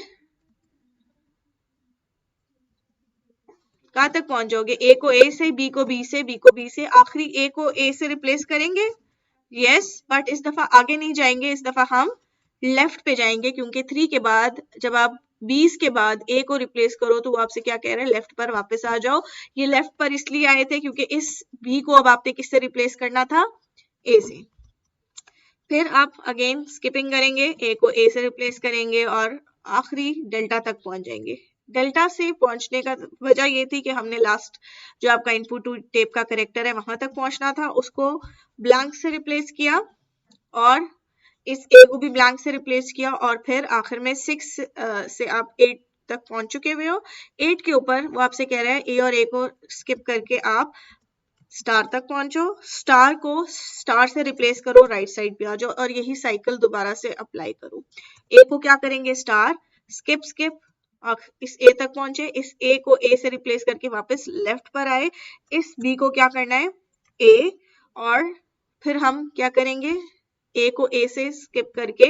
कहां तक पहुंच जाओगे, ए को ए से, बी को बी से, बी को बी से, आखिरी ए को ए से रिप्लेस करेंगे। यस, बट इस दफा आगे नहीं जाएंगे, इस दफा हम लेफ्ट पे जाएंगे, क्योंकि 3 के बाद जब आप 20 के बाद ए को रिप्लेस करो तो वो आपसे क्या कह रहा है, लेफ्ट पर वापस आ जाओ। ये लेफ्ट पर इसलिए आए थे क्योंकि इस बी को अब आपने किससे रिप्लेस करना था, ए से। फिर आप अगेन स्किपिंग करेंगे, ए को ए से रिप्लेस करेंगे और आखिरी डेल्टा तक पहुंच जाएंगे। डेल्टा से पहुंचने का वजह ये थी कि हमने लास्ट जो आपका इनपुट टू टेप का करेक्टर है वहां तक पहुंचना था, उसको ब्लैंक से रिप्लेस किया और इस ए को भी ब्लैंक से रिप्लेस किया और फिर आखिर में 6 से आप 8 तक पहुंच चुके हुए हो। 8 के ऊपर वो आपसे कह रहा है ए और ए को स्किप करके आप स्टार तक पहुंचो, स्टार को स्टार से रिप्लेस करो, राइट साइड पे आ जाओ और यही साइकिल दोबारा से अप्लाई करो। ए को क्या करेंगे, स्टार, स्किप स्किप, इस ए तक पहुंचे, इस ए को ए से रिप्लेस करके वापस लेफ्ट पर आए, इस बी को क्या करना है, ए, और फिर हम क्या करेंगे, ए को ए से स्किप करके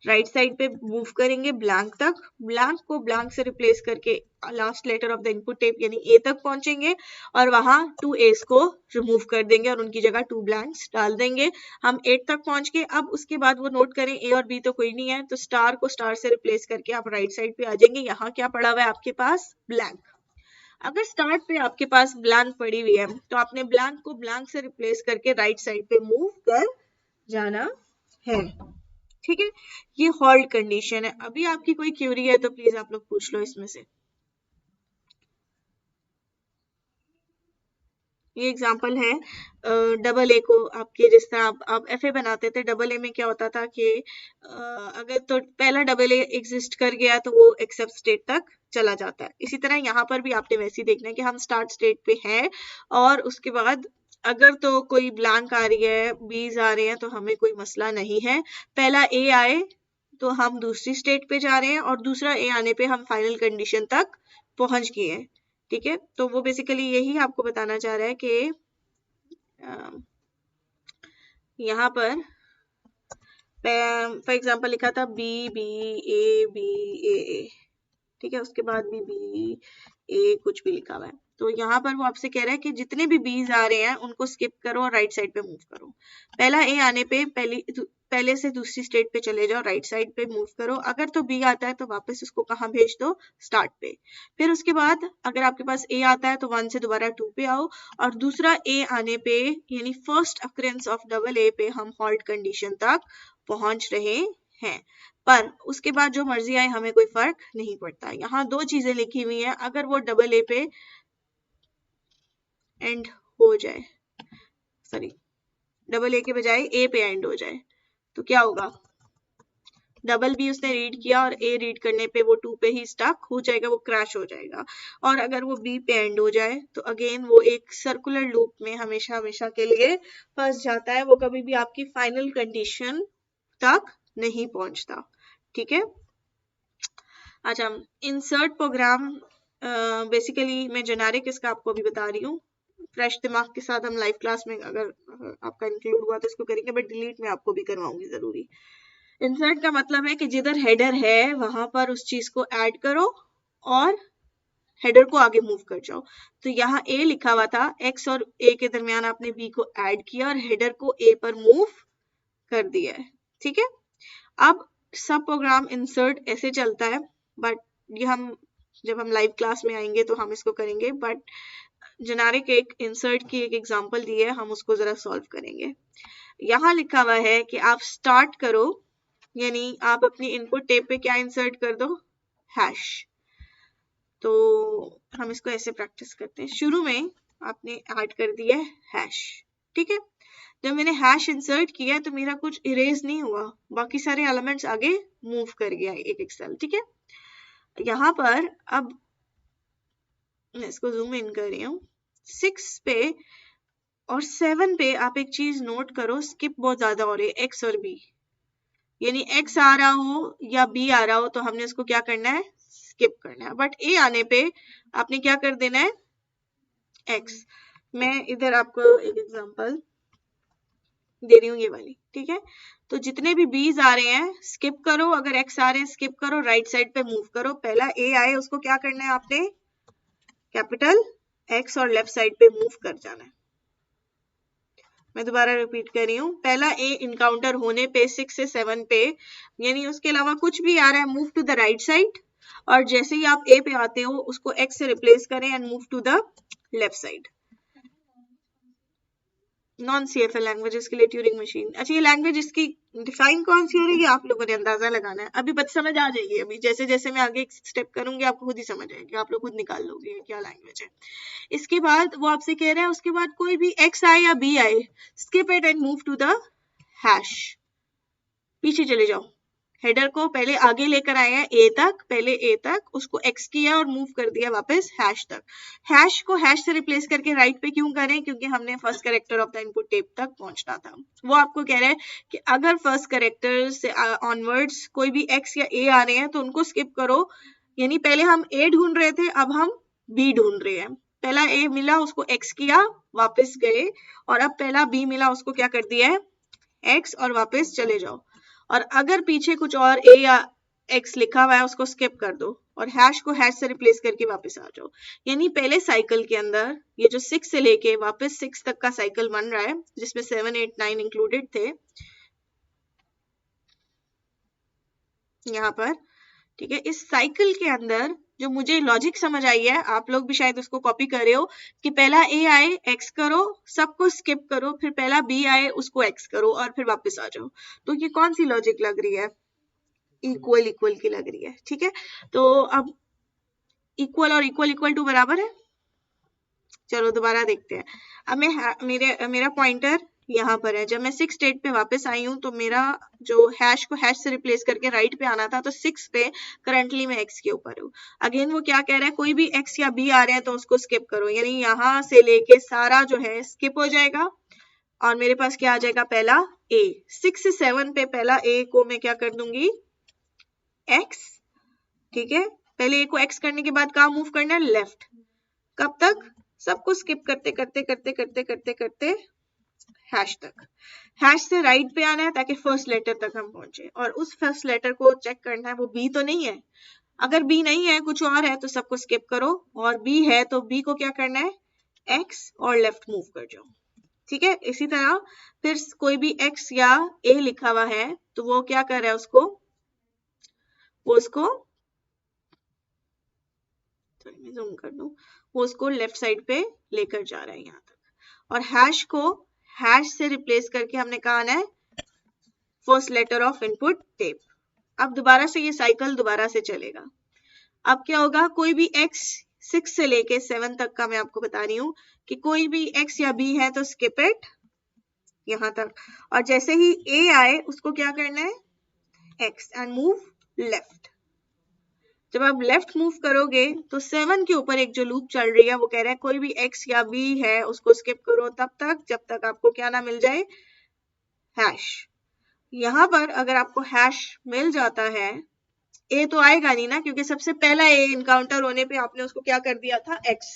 राइट साइड पे मूव करेंगे ब्लैंक तक, ब्लैंक को ब्लैंक से रिप्लेस करके last letter of the input tape यानी ए तक पहुंचेंगे और वहां 2 एस को रिमूव कर देंगे और उनकी जगह 2 ब्लैंक्स डाल देंगे। हम 8 तक पहुंच गए। अब उसके बाद वो नोट करें ए और बी तो कोई नहीं है, तो स्टार को स्टार से रिप्लेस करके आप राइट साइड पे आ जाएंगे। यहाँ क्या पड़ा हुआ है आपके पास, ब्लैंक। अगर स्टार्ट पे आपके पास ब्लैंक पड़ी हुई है तो आपने ब्लैंक को ब्लैंक से रिप्लेस करके राइट साइड पे मूव कर जाना है। ठीक है, ये होल्ड कंडीशन है। अभी आपकी कोई क्यूरी है तो प्लीज आप लोग पूछ लो इसमें से। ये एग्जांपल है डबल ए को आपके, जिस तरह आप एफ ए बनाते थे, डबल ए में क्या होता था कि अगर तो पहला डबल ए एग्जिस्ट कर गया तो वो एक्सेप्ट स्टेट तक चला जाता है। इसी तरह यहाँ पर भी आपने वैसे ही देखना है कि हम स्टार्ट स्टेट पे हैं और उसके बाद अगर तो कोई ब्लैंक आ रही है, बीज आ रहे हैं तो हमें कोई मसला नहीं है। पहला ए आए तो हम दूसरी स्टेट पे जा रहे हैं और दूसरा ए आने पे हम फाइनल कंडीशन तक पहुंच गए हैं। ठीक है, तो वो बेसिकली यही आपको बताना चाह रहा है कि यहाँ पर फॉर एग्जांपल लिखा था बी बी ए, ठीक है, उसके बाद भी बी ए कुछ भी लिखा हुआ है। तो यहाँ पर वो आपसे कह रहा है कि जितने भी बीज आ रहे हैं उनको स्किप करो और राइट साइड पे मूव करो। पहला ए आने पे पहले से दूसरी स्टेट पे चले जाओ, राइट साइड पे मूव करो। अगर तो बी आता है तो वापस उसको कहाँ भेज दो, स्टार्ट पे। फिर उसके बाद अगर आपके पास ए आता है तो 1 से दोबारा 2 पे आओ और दूसरा ए आने पे यानी first occurrence of double A पे हम हॉल्ट कंडीशन तक पहुंच रहे हैं। पर उसके बाद जो मर्जी आए हमें कोई फर्क नहीं पड़ता। यहाँ 2 चीजें लिखी हुई हैं, अगर वो डबल ए पे एंड हो जाए, सॉरी डबल ए के बजाय ए पे एंड हो जाए तो क्या होगा, डबल बी उसने रीड किया और ए रीड करने पे वो 2 पे ही स्टक हो जाएगा, वो क्रैश हो जाएगा। और अगर वो बी पे एंड हो जाए तो अगेन वो एक सर्कुलर लूप में हमेशा हमेशा के लिए फंस जाता है, वो कभी भी आपकी फाइनल कंडीशन तक नहीं पहुंचता। ठीक है। अच्छा, इंसर्ट प्रोग्राम बेसिकली मैं जेनेरिक इसका आपको अभी बता रही हूँ, फ्रेश दिमाग के साथ हम लाइव क्लास में अगर आपका इंक्लूड हुआ तो इसको करेंगे, बट डिलीट में आपको भी करवाऊंगी जरूरी। इंसर्ट का मतलब है कि जिधर हेडर है वहां पर उस चीज को ऐड करो और हेडर को आगे मूव कर जाओ। तो यहाँ ए लिखा हुआ था, एक्स और ए के दरमियान आपने बी को ऐड किया और हेडर को ए पर मूव कर दिया है। ठीक है। अब सब प्रोग्राम इंसर्ट ऐसे चलता है, बट ये हम जब हम लाइव क्लास में आएंगे तो हम इसको करेंगे, बट जेनेरिक एक इंसर्ट की एक एग्जांपल दी है, हम उसको जरा सॉल्व करेंगे। यहाँ लिखा हुआ है कि आप स्टार्ट करो, यानी आप अपनी इनपुट टेप पे क्या इंसर्ट कर दो, हैश। तो हम इसको ऐसे प्रैक्टिस करते हैं, शुरू में आपने ऐड कर दिया हैश। ठीक है। जब मैंने हैश इंसर्ट किया तो मेरा कुछ इरेज नहीं हुआ, बाकी सारे एलिमेंट्स आगे मूव कर गया एक एक सेल। ठीक है। यहाँ पर अब मैं इसको जूम इन कर रही हूँ, 6 पे और 7 पे आप एक चीज नोट करो, स्किप बहुत ज्यादा हो रही है, एक्स और बी। यानी एक्स आ रहा हो या बी आ रहा हो तो हमने उसको क्या करना है, स्किप करना है, बट ए आने पे आपने क्या कर देना है, एक्स। मैं इधर आपको एक एग्जांपल दे रही हूँ, ये वाली। ठीक है। तो जितने भी बीज आ रहे हैं स्किप करो, अगर एक्स आ रहे हैं स्किप करो, राइट साइड पे मूव करो। पहला ए आए उसको क्या करना है, आपने कैपिटल एक्स और लेफ्ट साइड पे मूव कर जाना है। मैं दोबारा रिपीट कर रही हूँ, पहला ए इनकाउंटर होने पे 6 से 7 पे, यानी उसके अलावा कुछ भी आ रहा है, move to the right side, और जैसे ही आप ए पे आते हो उसको एक्स से रिप्लेस करें and move to the left side. Non CFL languages के लिए ट्यूरिंग मशीन। अच्छा, ये लैंग्वेज इसकी डिफाइन कौन सी हो रही है आप लोगों ने अंदाजा लगाना है, अभी बस समझ आ जाएगी, अभी जैसे जैसे मैं आगे स्टेप करूंगी आपको खुद ही समझ आएगी, आप लोग खुद निकाल लोगे क्या लैंग्वेज है। इसके बाद वो आपसे कह रहा है उसके बाद कोई भी एक्स आए या बी आए, skip it and move to the hash. पीछे चले जाओ, हेडर को पहले आगे लेकर आए हैं ए तक, पहले ए तक, उसको एक्स किया और मूव कर दिया वापस हैश तक। हैश को हैश से रिप्लेस करके राइट पे क्यों करें, क्योंकि हमने first character of the input tape तक पहुंचना था। वो आपको कह रहा है कि अगर फर्स्ट कैरेक्टर से ऑनवर्ड्स कोई भी एक्स या ए आ रहे हैं तो उनको स्किप करो, यानी पहले हम ए ढूंढ रहे थे, अब हम बी ढूंढ रहे हैं। पहला ए मिला उसको एक्स किया, वापस गए, और अब पहला बी मिला उसको क्या कर दिया है, एक्स, और वापस चले जाओ। और अगर पीछे कुछ और ए या एक्स लिखा हुआ है उसको स्किप कर दो और हैश को हैश से रिप्लेस करके वापस आ जाओ। यानी पहले साइकिल के अंदर ये जो 6 से लेके वापस 6 तक का साइकिल बन रहा है, जिसमें 7, 8, 9 इंक्लूडेड थे यहाँ पर। ठीक है। इस साइकिल के अंदर जो मुझे लॉजिक समझ आई है, आप लोग भी शायद उसको कॉपी कर रहे हो, कि पहला ए आए एक्स करो, सबको स्किप करो, फिर पहला बी आए उसको एक्स करो और फिर वापस आ जाओ। तो ये कौन सी लॉजिक लग रही है, इक्वल इक्वल की लग रही है। ठीक है। तो अब इक्वल और इक्वल इक्वल टू बराबर है, चलो दोबारा देखते हैं। अब मैं मेरा पॉइंटर यहाँ पर है, जब मैं 6 स्टेट पे वापस आई हूँ तो मेरा जो हैश को हैश से रिप्लेस करके राइट पे आना था, तो 6 पे करंटली मैं एक्स के ऊपर हूँ। अगेन वो क्या कह रहा है, कोई भी एक्स या बी आ रहे हैं तो उसको स्किप करो, यानी यहाँ से लेके सारा जो है स्किप हो जाएगा और मेरे पास क्या आ जाएगा, पहला ए। 6 से 7 पे पहला ए को मैं क्या कर दूंगी, एक्स। ठीक है। पहले ए को एक्स करने के बाद कहाँ मूव करना है, लेफ्ट। कब तक, सबको स्किप करते करते करते करते करते करते हैश तक। हैश से राइट पे आना है ताकि फर्स्ट लेटर तक हम पहुंचे, और उस फर्स्ट लेटर को चेक करना है वो बी तो नहीं है। अगर बी नहीं है, कुछ और है, तो सबको स्किप करो, और बी है तो बी को क्या करना है, एक्स और लेफ्ट मूव कर जाओ। ठीक है। इसी तरह फिर कोई भी एक्स या ए लिखा हुआ है तो वो क्या कर रहा है, उसको मैं जूम कर दूं, वो उसको लेफ्ट साइड पे लेकर जा रहा है यहाँ तक, और हैश को हैश से रिप्लेस करके हमने कहा आना है first letter of input tape. अब दोबारा से ये साइकिल दोबारा से चलेगा। अब क्या होगा, कोई भी एक्स 6 से लेके 7 तक का मैं आपको बता रही हूँ कि कोई भी एक्स या बी है तो स्किप इट यहाँ तक, और जैसे ही ए आए उसको क्या करना है, x and move left. जब आप लेफ्ट मूव करोगे तो 7 के ऊपर एक जो लूप चल रही है वो कह रहा है कोई भी x या b है उसको स्किप करो तब तक जब तक आपको क्या ना मिल जाए, हैश। यहाँ पर अगर आपको हैश मिल जाता है, a तो आएगा नहीं ना, क्योंकि सबसे पहला a इनकाउंटर होने पे आपने उसको क्या कर दिया था, x।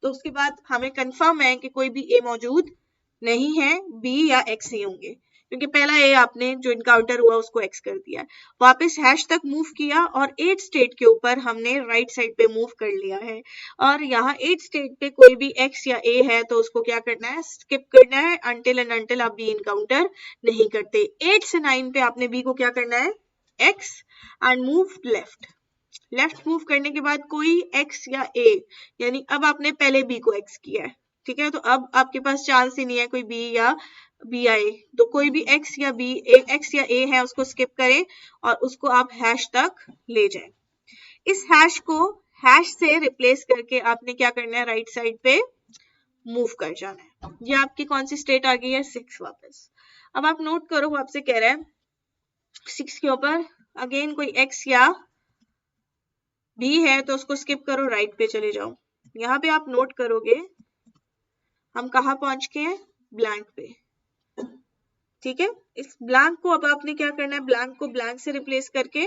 तो उसके बाद हमें कंफर्म है कि कोई भी a मौजूद नहीं है, b या x ही होंगे, क्योंकि पहला a आपने जो इनकाउंटर हुआ उसको x कर दिया। वापस हैश तक मूव किया और 8 स्टेट के ऊपर हमने राइट साइड पे मूव कर लिया है, और यहाँ 8 स्टेट पे कोई भी x या a है तो उसको क्या करना है, स्किप करना है अनटिल एंड अनटिल आप b इनकाउंटर नहीं करते। 8 से 9 पे आपने b को क्या करना है, x and move left. Left move करने के बाद कोई x या a, यानी अब आपने पहले b को x किया है, ठीक है, तो अब आपके पास चांस ही नहीं है कोई b या b आए, तो कोई भी x या b, x या a है उसको स्किप करें और उसको आप हैश तक ले जाएं। इस हैश को हैश से रिप्लेस करके आपने क्या करना है, राइट साइड पे मूव कर जाना है। ये आपकी कौन सी स्टेट आ गई है, 6 वापस। अब आप नोट करो, वो आपसे कह रहा है 6 के ऊपर अगेन कोई x या b है तो उसको स्किप करो, राइट पे चले जाओ। यहाँ पे आप नोट करोगे हम कहाँ पहुंच के हैं, ब्लैंक पे, ठीक है। इस ब्लैंक को अब आपने क्या करना है, ब्लैंक को ब्लैंक से रिप्लेस करके,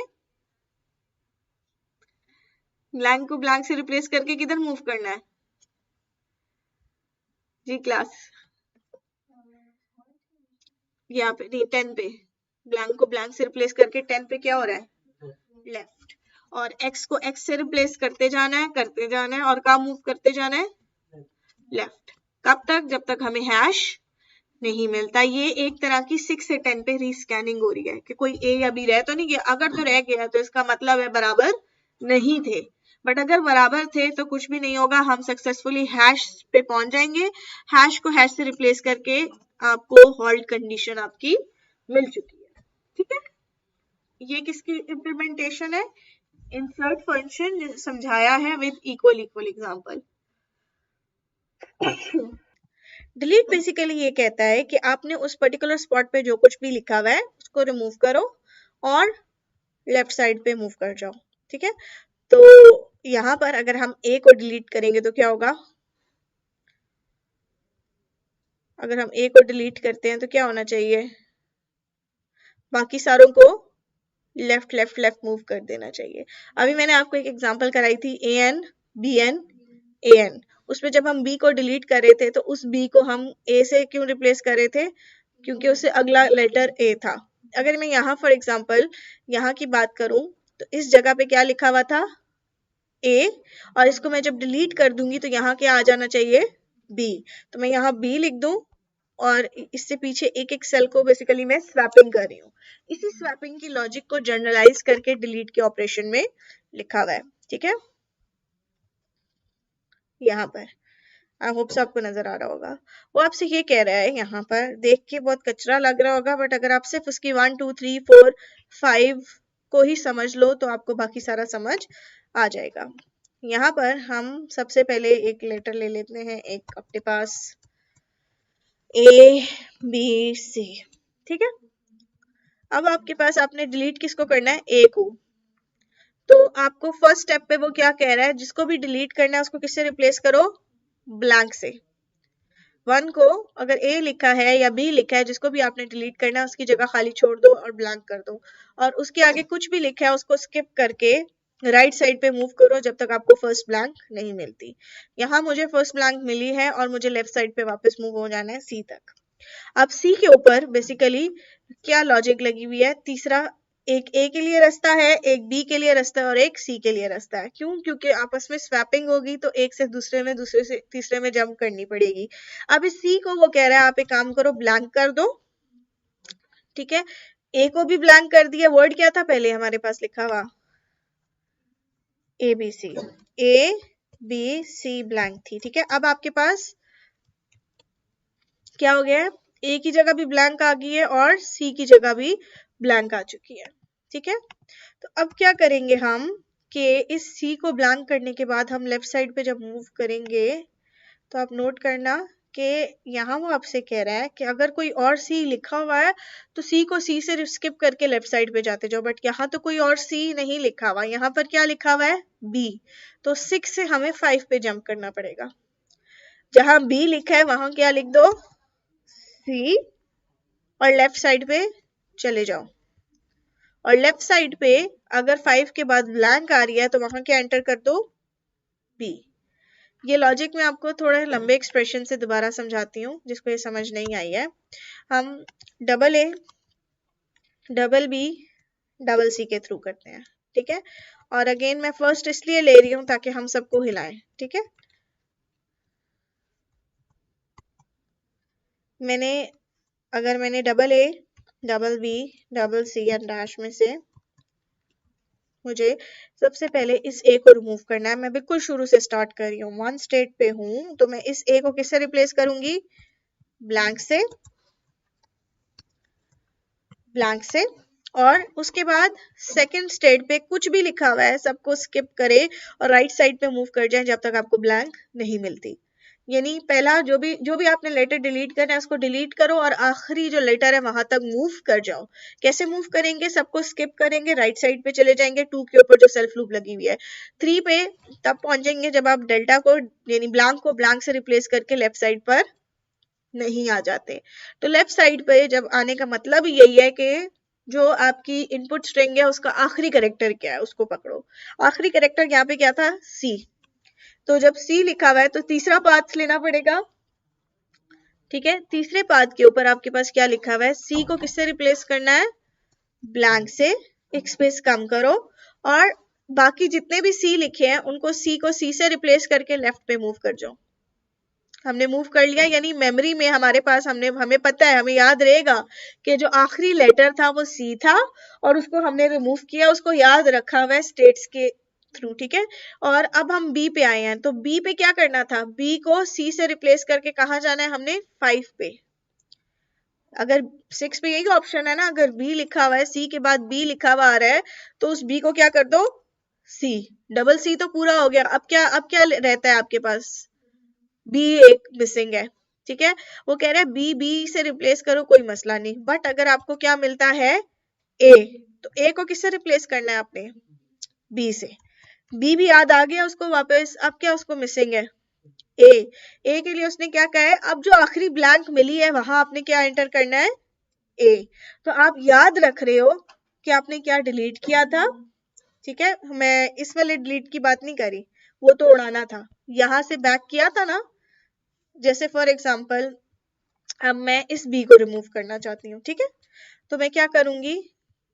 ब्लैंक को ब्लैंक से रिप्लेस करके किधर मूव करना है जी क्लास, यहाँ पे नहीं 10 पे, ब्लैंक को ब्लैंक से रिप्लेस करके 10 पे क्या हो रहा है, लेफ्ट, और x को x से रिप्लेस करते जाना है और कहाँ मूव करते जाना है, लेफ्ट। कब तक, जब तक हमें हैश नहीं मिलता। ये एक तरह की 6 से 10 पे रीस्कैनिंग हो रही है कि कोई a या b रह तो नहीं गया, अगर तो रह गया तो इसका मतलब है बराबर नहीं थे, बट अगर बराबर थे तो कुछ भी नहीं होगा, हम सक्सेसफुली हैश पे पहुंच जाएंगे। हैश को हैश से रिप्लेस करके आपको होल्ड कंडीशन आपकी मिल चुकी है, ठीक है। ये किसकी इंप्लीमेंटेशन है, इंसर्ट फंक्शन समझाया है with equal equal example. Delete basically ये कहता है कि आपने उस पर्टिकुलर स्पॉट पे जो कुछ भी लिखा हुआ है उसको रिमूव करो और लेफ्ट साइड पे मूव कर जाओ, ठीक है। तो यहाँ पर अगर हम a को डिलीट करेंगे तो क्या होगा, अगर हम a को डिलीट करते हैं तो क्या होना चाहिए, बाकी सारों को लेफ्ट लेफ्ट लेफ्ट मूव कर देना चाहिए। अभी मैंने आपको एक एग्जांपल कराई थी an bn an, उसमें जब हम b को डिलीट कर रहे थे तो उस b को हम a से क्यों रिप्लेस कर रहे थे, क्योंकि उससे अगला लेटर a था। अगर मैं यहाँ फॉर एग्जांपल यहाँ की बात करूं तो इस जगह पे क्या लिखा हुआ था, a, और इसको मैं जब डिलीट कर दूंगी तो यहाँ क्या आ जाना चाहिए, b, तो मैं यहाँ b लिख दूं और इससे पीछे एक एक सेल को बेसिकली मैं स्वैपिंग कर रही हूँ। इसी स्वैपिंग की लॉजिक को जनरलाइज करके डिलीट के ऑपरेशन में लिखा हुआ है, ठीक है। यहाँ पर आई होप आपको नजर आ रहा होगा। वो आपसे ये कह रहा है, यहाँ पर देख के बहुत कचरा लग रहा होगा, बट अगर आप सिर्फ उसकी 1 2 3 4 5 को ही समझ लो तो आपको बाकी सारा समझ आ जाएगा। यहाँ पर हम सबसे पहले एक लेटर ले लेते हैं, एक अपने पास A B C, ठीक है। अब आपके पास आपने डिलीट किसको करना है, A को, तो आपको फर्स्ट स्टेप पे वो क्या कह रहा है, जिसको भी डिलीट करना है उसको किससे रिप्लेस करो, ब्लैंक से। 1 को अगर A लिखा है या B लिखा है, जिसको भी आपने डिलीट करना है उसकी जगह खाली छोड़ दो और ब्लैंक कर दो, और उसके आगे कुछ भी लिखा है उसको स्किप करके राइट साइड पे मूव करो जब तक आपको फर्स्ट ब्लैंक नहीं मिलती। यहाँ मुझे फर्स्ट ब्लैंक मिली है और मुझे लेफ्ट साइड पे वापस मूव हो जाना है C तक। अब C के ऊपर बेसिकली क्या लॉजिक लगी हुई है, तीसरा एक A के लिए रास्ता है, एक B के लिए रास्ता है और एक C के लिए रास्ता है। क्यों, क्योंकि आपस में स्वैपिंग होगी तो एक से दूसरे में, दूसरे से तीसरे में जंप करनी पड़ेगी। अब इस C को वो कह रहा है आप एक काम करो, ब्लैंक कर दो, ठीक है। A को भी ब्लैंक कर दिया, वर्ड क्या था पहले हमारे पास लिखा हुआ, ABC, A B C blank थी, ठीक है। अब आपके पास क्या हो गया है, A की जगह भी ब्लैंक आ गई है और C की जगह भी ब्लैंक आ चुकी है, ठीक है। तो अब क्या करेंगे हम कि इस C को ब्लैंक करने के बाद हम लेफ्ट साइड पे जब मूव करेंगे तो आप नोट करना कि यहाँ वो आपसे कह रहा है कि अगर कोई और सी लिखा हुआ है तो सी को सी से स्किप करके लेफ्ट साइड पे जाते जाओ, बट यहाँ तो कोई और सी नहीं लिखा हुआ, यहाँ पर क्या लिखा हुआ है बी, तो 6 से हमें 5 पे जंप करना पड़ेगा। जहां बी लिखा है वहां क्या लिख दो सी और लेफ्ट साइड पे चले जाओ, और लेफ्ट साइड पे अगर 5 के बाद ब्लैंक आ रही है तो वहां क्या एंटर कर दो बी। ये लॉजिक मैं आपको थोड़े लंबे एक्सप्रेशन से दोबारा समझाती हूँ जिसको ये समझ नहीं आई है। हम double a double b double c के थ्रू करते हैं, ठीक है। और अगेन मैं फर्स्ट इसलिए ले रही हूँ ताकि हम सबको हिलाएं, ठीक है। अगर मैंने double a double b double c and dash में से मुझे सबसे पहले इस ए को रिमूव करना है। मैं बिल्कुल शुरू से स्टार्ट कर रही हूँ, 1 स्टेट पे हूं, तो मैं इस ए को किससे रिप्लेस करूंगी ब्लैंक से, ब्लैंक से। और उसके बाद सेकंड स्टेट पे कुछ भी लिखा हुआ है सबको स्किप करे और राइट साइड पे मूव कर जाए जब तक आपको ब्लैंक नहीं मिलती। यानी पहला जो भी आपने लेटर डिलीट करना है उसको डिलीट करो और आखिरी जो लेटर है वहां तक मूव कर जाओ। कैसे मूव करेंगे, सबको स्किप करेंगे, राइट साइड पे चले जाएंगे 2 के ऊपर जो सेल्फ लूप लगी हुई है, 3 पे तब पहुंचेंगे जब आप डेल्टा को यानी ब्लैंक को ब्लैंक से रिप्लेस करके लेफ्ट साइड पर नहीं आ जाते। तो लेफ्ट साइड पे जब आने का मतलब यही है कि जो आपकी इनपुट स्ट्रिंग है उसका आखिरी कैरेक्टर क्या है उसको पकड़ो। आखिरी कैरेक्टर यहाँ पे क्या था सी, तो जब सी लिखा हुआ है तो तीसरा पाथ लेना पड़ेगा, ठीक है। तीसरे पाथ के ऊपर आपके पास क्या लिखा हुआ है, सी को किससे रिप्लेस करना है ब्लैंक से, एक स्पेस कम करो और बाकी जितने भी सी लिखे हैं उनको सी को सी से रिप्लेस करके लेफ्ट पे मूव कर जाओ। हमने मूव कर लिया, यानी मेमोरी में हमारे पास हमें पता है, हमें याद रहेगा कि जो आखिरी लेटर था वो सी था और उसको हमने रिमूव किया, उसको याद रखा हुआ है स्टेट्स के थ्रू, ठीक है। और अब हम बी पे आए हैं, तो बी पे क्या करना था, बी को सी से रिप्लेस करके कहाँ जाना है हमने 5 पे। अगर 6 पे यही ऑप्शन है ना, अगर बी लिखा हुआ है सी के बाद बी लिखा हुआ आ रहा है तो उस बी को क्या कर दो सी, डबल सी तो पूरा हो गया। अब क्या रहता है आपके पास, बी एक मिसिंग है, ठीक है। वो कह रहा है बी से रिप्लेस करो कोई मसला नहीं, बट अगर आपको क्या मिलता है ए, तो ए को किससे रिप्लेस करना है आपने बी से। बी भी याद आ गया उसको वापस, अब क्या उसको मिसिंग है ए के लिए उसने क्या कहा है, अब जो आखिरी ब्लैंक मिली है वहां आपने क्या एंटर करना है ए। तो आप याद रख रहे हो कि आपने क्या डिलीट किया था, ठीक है। मैं इस वाले डिलीट की बात नहीं करी, वो तो उड़ाना था, यहां से बैक किया था ना। जैसे फॉर एग्जाम्पल अब मैं इस बी को रिमूव करना चाहती हूँ, ठीक है। तो मैं क्या करूंगी,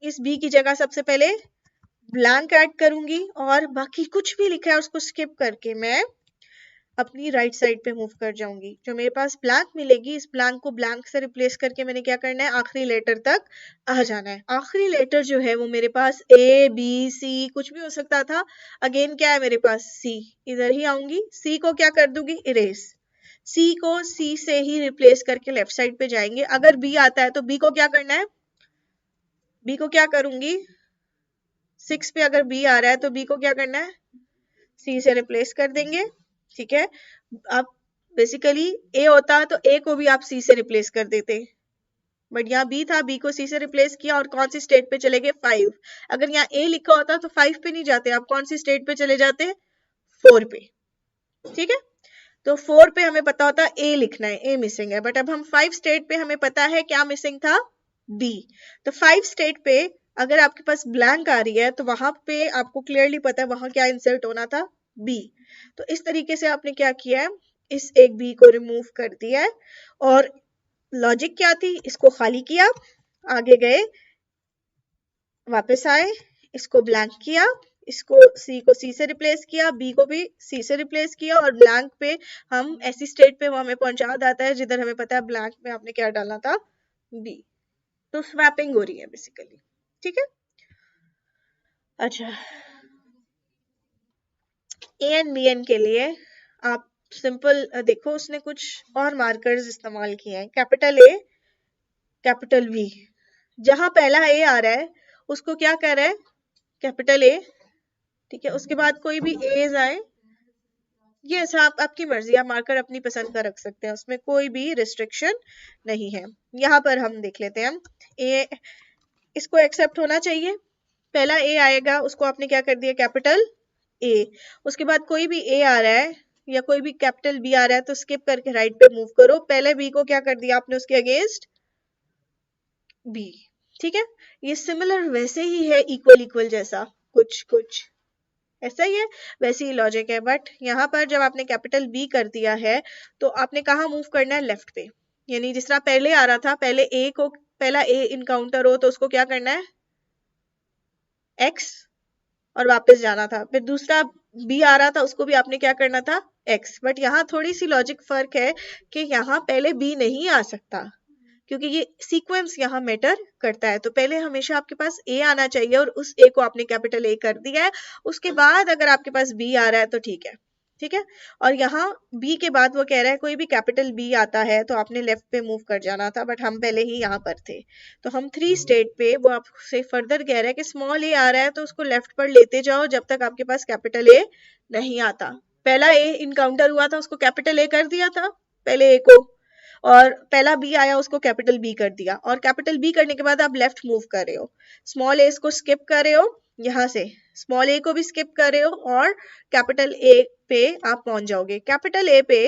इस बी की जगह सबसे पहले ब्लैंक ऐड करूंगी और बाकी कुछ भी लिखा है उसको स्किप करके मैं अपनी राइट साइड पे मूव कर जाऊंगी। जो मेरे पास ब्लैंक मिलेगी इस ब्लैंक को ब्लैंक से रिप्लेस करके मैंने क्या करना है आखिरी लेटर तक आ जाना है। आखिरी लेटर जो है वो मेरे पास ए बी सी कुछ भी हो सकता था, अगेन क्या है मेरे पास सी, इधर ही आऊंगी, सी को क्या कर दूंगी इरेज, सी को सी से ही रिप्लेस करके लेफ्ट साइड पे जाएंगे। अगर बी आता है तो बी को क्या करना है, बी को क्या करूंगी 6 पे अगर बी आ रहा है तो बी को क्या करना है सी से रिप्लेस कर देंगे, ठीक है। अब बेसिकली ए होता तो ए को भी आप सी से रिप्लेस कर देते, बट यहाँ बी था, बी को सी से रिप्लेस किया और कौन सी स्टेट पे चले गए 5। अगर यहाँ ए लिखा होता तो 5 पे नहीं जाते, आप कौन सी स्टेट पे चले जाते 4 पे, ठीक है। तो 4 पे हमें पता होता ए लिखना है, ए मिसिंग है, बट अब हम 5 स्टेट पे हमें पता है क्या मिसिंग था बी। तो 5 स्टेट पे अगर आपके पास ब्लैंक आ रही है तो वहां पे आपको क्लियरली पता है वहां क्या इंसर्ट होना था बी। तो इस तरीके से आपने क्या किया है, इस एक बी को रिमूव कर दिया है और लॉजिक क्या थी, इसको खाली किया, आगे गए, वापस आए, इसको ब्लैंक किया, इसको सी को सी से रिप्लेस किया, बी को भी सी से रिप्लेस किया और ब्लैंक पे हम ऐसी स्टेट पे वो हमें पहुंचा देता है जिधर हमें पता है ब्लैंक में आपने क्या डालना था बी। तो स्वैपिंग हो रही है बेसिकली, ठीक है। अच्छा, ए एंड बी एन के लिए आप सिंपल देखो, उसने कुछ और मार्कर्स इस्तेमाल किए हैं, कैपिटल ए कैपिटल बी, जहां पहला ए आ रहा है उसको क्या कह रहा है कैपिटल ए, ठीक है। उसके बाद कोई भी एज आए ये आप आपकी मर्जी, आप मार्कर अपनी पसंद का रख सकते हैं, उसमें कोई भी रिस्ट्रिक्शन नहीं है। यहाँ पर हम देख लेते हैं, हम ए इसको एक्सेप्ट होना चाहिए, पहला ए आएगा, उसको आपने क्या कर दिया कैपिटल ए। उसके बाद कोई भी ए आ रहा है या कोई भी कैपिटल बी आ रहा है तो स्किप करके राइट पे मूव करो, पहले बी को क्या कर दिया आपने उसके अगेंस्ट बी। ठीक है, ये सिमिलर वैसे ही है, इक्वल इक्वल जैसा, कुछ कुछ ऐसा ही है, वैसे ही लॉजिक है। बट यहाँ पर जब आपने कैपिटल बी कर दिया है तो आपने कहाँ मूव करना है, लेफ्ट पे। यानी जिस तरह पहले आ रहा था, पहले ए को, पहला ए इनकाउंटर हो तो उसको क्या करना है एक्स और वापस जाना था, फिर दूसरा बी आ रहा था उसको भी आपने क्या करना था एक्स। बट यहाँ थोड़ी सी लॉजिक फर्क है कि यहाँ पहले बी नहीं आ सकता, क्योंकि ये सीक्वेंस यहाँ मैटर करता है। तो पहले हमेशा आपके पास ए आना चाहिए और उस ए को आपने कैपिटल ए कर दिया है, उसके बाद अगर आपके पास बी आ रहा है तो ठीक है, ठीक है। और यहाँ बी के बाद वो कह रहा है कोई भी कैपिटल बी आता है तो आपने लेफ्ट पे मूव कर जाना था, बट हम पहले ही यहाँ पर थे। तो हम 3 स्टेट पे वो आपसे फर्दर कह रहा है कि स्मॉल ए आ रहा है तो उसको लेफ्ट पर लेते जाओ जब तक आपके पास कैपिटल ए नहीं आता। पहला ए इनकाउंटर हुआ था, उसको कैपिटल ए कर दिया था पहले ए को, और पहला बी आया उसको कैपिटल बी कर दिया, और कैपिटल बी करने के बाद आप लेफ्ट मूव कर रहे हो, स्मॉल ए को स्किप कर रहे हो, यहाँ से स्मॉल ए को भी स्किप कर रहे हो और कैपिटल ए पे आप पहुंच जाओगे। कैपिटल ए पे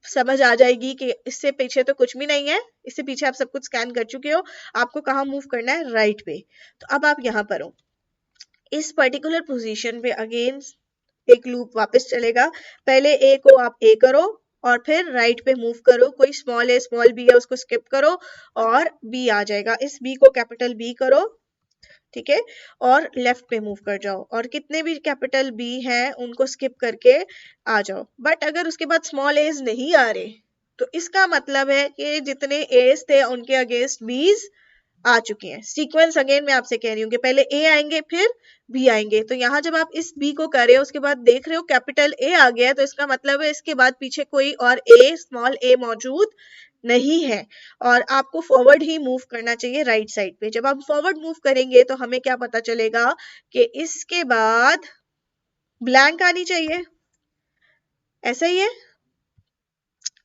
समझ आ जाएगी कि इससे पीछे तो कुछ भी नहीं है, इससे पीछे आप सब कुछ स्कैन कर चुके हो, आपको कहाँ मूव करना है, राइट पे। तो अब आप यहाँ पर हो, इस पर्टिकुलर पोजीशन पे अगेन एक लूप वापस चलेगा, पहले ए को आप ए करो और फिर राइट पे मूव करो, कोई स्मॉल ए स्मॉल बी है उसको स्किप करो और बी आ जाएगा, इस बी को कैपिटल बी करो, ठीक है, और लेफ्ट पे मूव कर जाओ और कितने भी कैपिटल बी हैं उनको स्किप करके आ जाओ। बट अगर उसके बाद स्मॉल एज नहीं आ रहे तो इसका मतलब है कि जितने एज थे उनके अगेंस्ट बीज आ चुके हैं। सीक्वेंस अगेन मैं आपसे कह रही हूँ कि पहले ए आएंगे फिर बी आएंगे, तो यहाँ जब आप इस बी को कर रहे हो उसके बाद देख रहे हो कैपिटल ए आ गया है तो इसका मतलब है इसके बाद पीछे कोई और ए स्मॉल ए मौजूद नहीं है और आपको फॉरवर्ड ही मूव करना चाहिए राइट साइड पे। जब आप फॉरवर्ड मूव करेंगे तो हमें क्या पता चलेगा कि इसके बाद ब्लैंक आनी चाहिए, ऐसा ही है,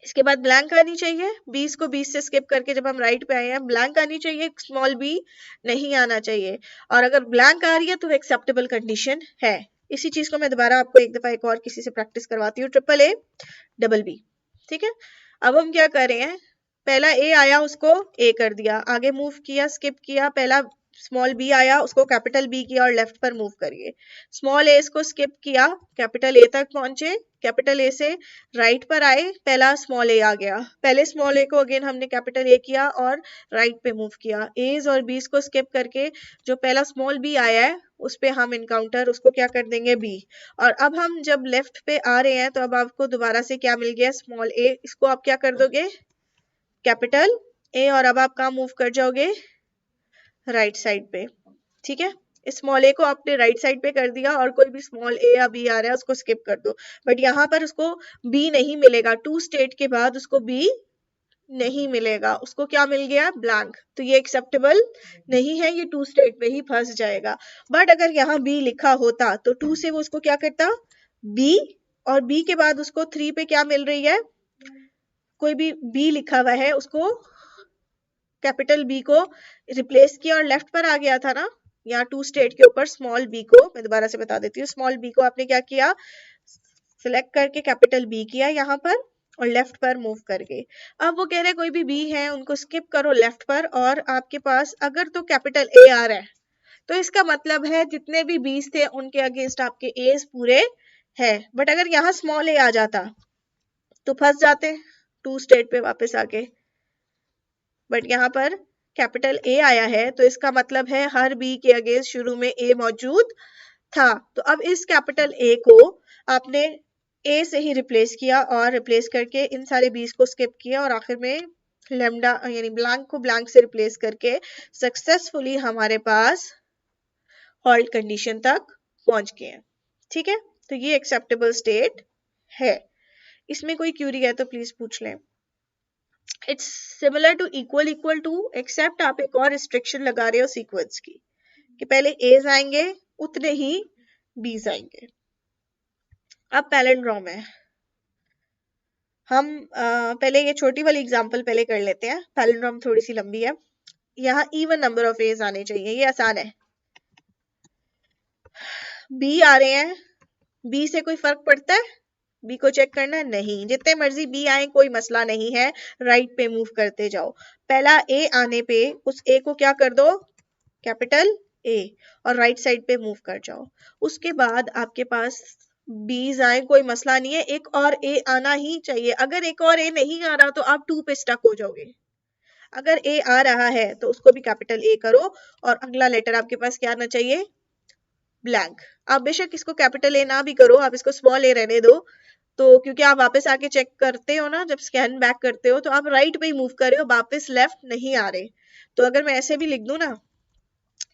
इसके बाद ब्लैंक आनी चाहिए, 20 को 20 से स्किप करके जब हम राइट पे आए हैं ब्लैंक आनी चाहिए, स्मॉल बी नहीं आना चाहिए। और अगर ब्लैंक आ रही है तो एक्सेप्टेबल कंडीशन है। इसी चीज को मैं दोबारा आपको एक दफा एक और किसी से प्रैक्टिस करवाती हूँ, ट्रिपल ए डबल बी, ठीक है। अब हम क्या कर रहे हैं, पहला ए आया उसको ए कर दिया, आगे मूव किया स्किप किया, पहला स्मॉल बी आया उसको कैपिटल बी किया और लेफ्ट पर मूव करिए, स्मॉल ए को स्किप किया, कैपिटल ए तक पहुंचे, कैपिटल ए से राइट पर आए, पहला स्मॉल ए आ गया, पहले स्मॉल ए को अगेन हमने कैपिटल ए किया और राइट पे मूव किया, एज और बीस को स्किप करके जो पहला स्मॉल बी आया है उस पे हम इनकाउंटर उसको क्या कर देंगे बी। और अब हम जब लेफ्ट पे आ रहे हैं तो अब आपको दोबारा से क्या मिल गया, स्मॉल ए, इसको आप क्या कर दोगे कैपिटल ए, और अब आप कहाँ मूव कर जाओगे राइट साइड पे, ठीक है। स्मॉल ए को आपने राइट साइड पे कर दिया और कोई भी स्मॉल ए या बी आ रहा है उसको स्किप कर दो, बट यहाँ पर उसको बी नहीं मिलेगा, 2 स्टेट के बाद उसको बी नहीं मिलेगा, उसको क्या मिल गया ब्लैंक, तो ये एक्सेप्टेबल नहीं है, ये 2 स्टेट में ही फंस जाएगा। बट अगर यहाँ बी लिखा होता तो 2 से वो उसको क्या करता बी, और बी के बाद उसको 3 पे क्या मिल रही है, कोई भी बी लिखा हुआ है उसको कैपिटल बी को रिप्लेस किया और लेफ्ट पर आ गया था ना, यहाँ 2 स्टेट के ऊपर स्मॉल बी को, मैं दोबारा से बता देती हूँ, स्मॉल बी को आपने क्या किया सिलेक्ट करके कैपिटल बी किया यहाँ पर और लेफ्ट पर मूव करके। अब वो कह रहे हैं कोई भी बी है उनको स्किप करो लेफ्ट पर, और आपके पास अगर तो कैपिटल ए आ रहा है तो इसका मतलब है जितने भी बीस थे उनके अगेंस्ट आपके एज पूरे है। बट अगर यहाँ स्मॉल ए आ जाता तो फंस जाते 2 स्टेट पे वापस आके, बट यहाँ पर कैपिटल ए आया है तो इसका मतलब है हर बी के अगेंस्ट शुरू में ए मौजूद था। तो अब इस कैपिटल ए को आपने ए से ही रिप्लेस किया और रिप्लेस करके इन सारे बीस को स्किप किया और आखिर में लेमडा यानी ब्लैंक को ब्लैंक से रिप्लेस करके सक्सेसफुली हमारे पास हॉल्ट कंडीशन तक पहुंच गए हैं, ठीक है। तो ये एक्सेप्टेबल स्टेट है, इसमें कोई क्यूरी है तो प्लीज पूछ लें। It's similar to equal equal to, except आप एक और रिस्ट्रिक्शन लगा रहे हो सीक्वेंस की कि पहले एज आएंगे उतने ही बीज आएंगे। अब पैलिंड्रोम है, हम पहले ये छोटी वाली एग्जांपल पहले कर लेते हैं, पैलिंड्रोम थोड़ी सी लंबी है। यहाँ इवन नंबर ऑफ एज आने चाहिए, ये आसान है। बी आ रहे हैं, बी से कोई फर्क पड़ता है? बी को चेक करना है? नहीं, जितने मर्जी बी आए कोई मसला नहीं है, राइट पे मूव करते जाओ। पहला ए आने पे उस ए को क्या कर दो, कैपिटल ए, और राइट साइड पे मूव कर जाओ। उसके बाद आपके पास बीज आए कोई मसला नहीं है, एक और ए आना ही चाहिए। अगर एक और ए नहीं आ रहा तो आप 2 पे स्टक हो जाओगे। अगर ए आ रहा है तो उसको भी कैपिटल ए करो, और अगला लेटर आपके पास क्या आना चाहिए, ब्लैंक। आप बेशक इसको कैपिटल ए ना भी करो, आप इसको स्मॉल ए रहने दो, तो क्योंकि आप वापस आके चेक करते हो ना, जब स्कैन बैक करते हो तो आप राइट पे ही मूव कर रहे हो, वापस लेफ्ट नहीं आ रहे। तो अगर मैं ऐसे भी लिख दूं ना,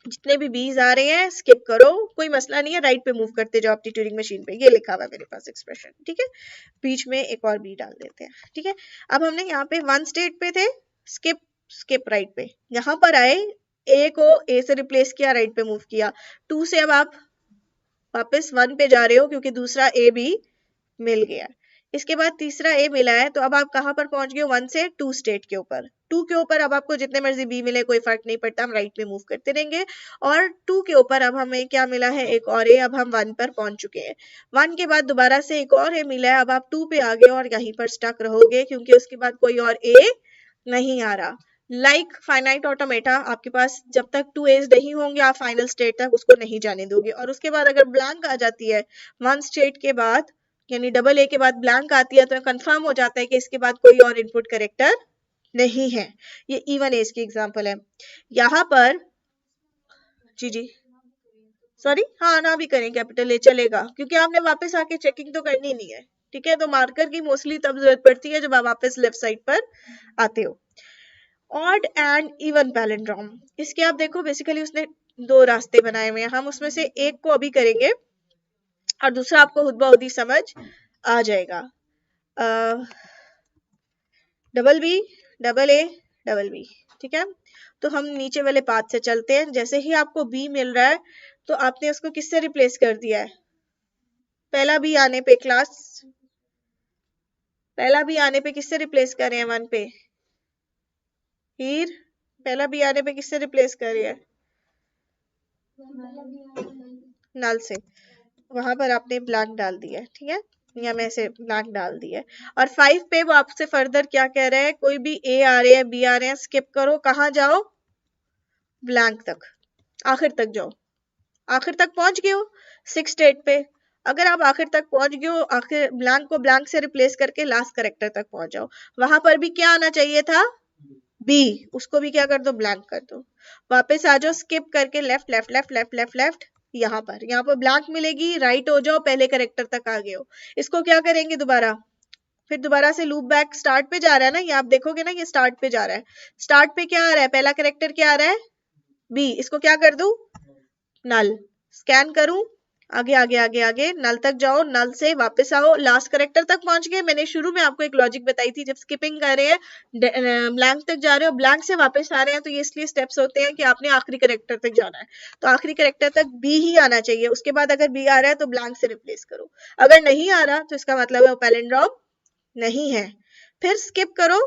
जितने भी बीज आ रहे हैं स्किप करो, कोई मसला नहीं है, राइट पे मूव करते जाओ अपनी ट्यूरिंग मशीन पे। ये लिखा हुआ है मेरे पास एक्सप्रेशन, ठीक है। बीच में एक और बी डाल देते हैं, ठीक है। अब हमने यहाँ पे 1 स्टेट पे थे, स्किप स्किप राइट पे, यहाँ पर आए, ए को ए से रिप्लेस किया, राइट पे मूव किया। 2 से अब आप वापस 1 पे जा रहे हो क्योंकि दूसरा ए भी मिल गया। इसके बाद तीसरा ए मिला है, तो अब आप कहां पर पहुंच गए, 1 से 2 स्टेट के ऊपर। 2 के ऊपर अब आपको जितने मर्जी बी मिले कोई फर्क नहीं पड़ता, हम राइट में मूव करते रहेंगे। और 2 के ऊपर अब हमें क्या मिला है, एक और ए, अब हम 1 पर पहुंच चुके हैं। 1 के बाद दोबारा से एक और ए मिला है, अब आप 2 पे आ गए और यहीं पर स्टक रहोगे क्योंकि उसके बाद कोई और ए नहीं आ रहा। लाइक फाइनाइट ऑटोमेटा, आपके पास जब तक 2 एज नहीं होंगे आप फाइनल स्टेट तक उसको नहीं जाने दोगे। और उसके बाद अगर ब्लैंक आ जाती है 1 स्टेट के बाद, यानी डबल ए के बाद ब्लैंक आती है, तो कंफर्म हो जाता है कि इसके बाद कोई और इनपुट करेक्टर नहीं है। ये इवन एज की एग्जांपल है। यहाँ पर जी सॉरी, हाँ ना भी करें कैपिटल ए चलेगा, क्योंकि आपने वापस आके चेकिंग तो करनी नहीं है, ठीक है। तो मार्कर की मोस्टली तब जरूरत पड़ती है जब आप वापस लेफ्ट साइड पर आते हो। ऑड एंड इवन पैलिंड्रोम, इसके आप देखो बेसिकली उसने 2 रास्ते बनाए हुए हैं, हम उसमें से एक को अभी करेंगे और दूसरा आपको खुद ब खुद ही समझ आ जाएगा। Double b, double a, double b, ठीक है। तो हम नीचे वाले पाथ से चलते हैं। जैसे ही आपको बी मिल रहा है तो आपने उसको किससे रिप्लेस कर दिया है, पहला बी आने पे क्लास, पहला बी आने पे किससे रिप्लेस कर रहे हैं, 1 पे हीर, पहला बी आने पे किससे रिप्लेस कर रहे हैं, नल से। वहां पर आपने ब्लैंक डाल दिया है, ठीक है, या मैं ऐसे ब्लैंक डाल दिया है। और 5 पे वो आपसे फर्दर क्या कह रहा है, कोई भी ए आ रहे हैं बी आ रहे हैं स्किप करो, कहाँ जाओ, ब्लैंक तक, आखिर तक जाओ। आखिर तक पहुंच गए हो 6 स्टेट पे। अगर आप आखिर तक पहुंच गए हो, आखिर ब्लैंक को ब्लैंक से रिप्लेस करके लास्ट करेक्टर तक पहुंच जाओ। वहां पर भी क्या आना चाहिए था, बी, उसको भी क्या कर दो, ब्लैंक कर दो। वापस आ जाओ स्किप करके left left left left left left, यहाँ पर ब्लैंक मिलेगी, राइट हो जाओ, पहले करेक्टर तक आ गए हो। इसको क्या करेंगे दोबारा, फिर दोबारा से लूप बैक स्टार्ट पे जा रहा है ना, ये आप देखोगे ना, ये स्टार्ट पे जा रहा है। स्टार्ट पे क्या आ रहा है, पहला करेक्टर क्या आ रहा है, बी, इसको क्या कर दूं, नल, स्कैन करूं, आगे आगे आगे आगे नल तक जाओ, नल से वापस आओ, लास्ट करेक्टर तक पहुंच गए। मैंने शुरू में आपको एक लॉजिक बताई थी, जब स्किपिंग कर रहे हैं ब्लैंक तक जा रहे हो, ब्लैंक से वापस आ रहे हैं, तो ये इसलिए स्टेप्स होते हैं कि आपने आखिरी करेक्टर तक जाना है। तो आखिरी करेक्टर तक बी ही आना चाहिए, उसके बाद अगर बी आ रहा है तो ब्लैंक से रिप्लेस करो। अगर नहीं आ रहा तो इसका मतलब है वो पैलिंड्रोम नहीं है। फिर स्किप करो,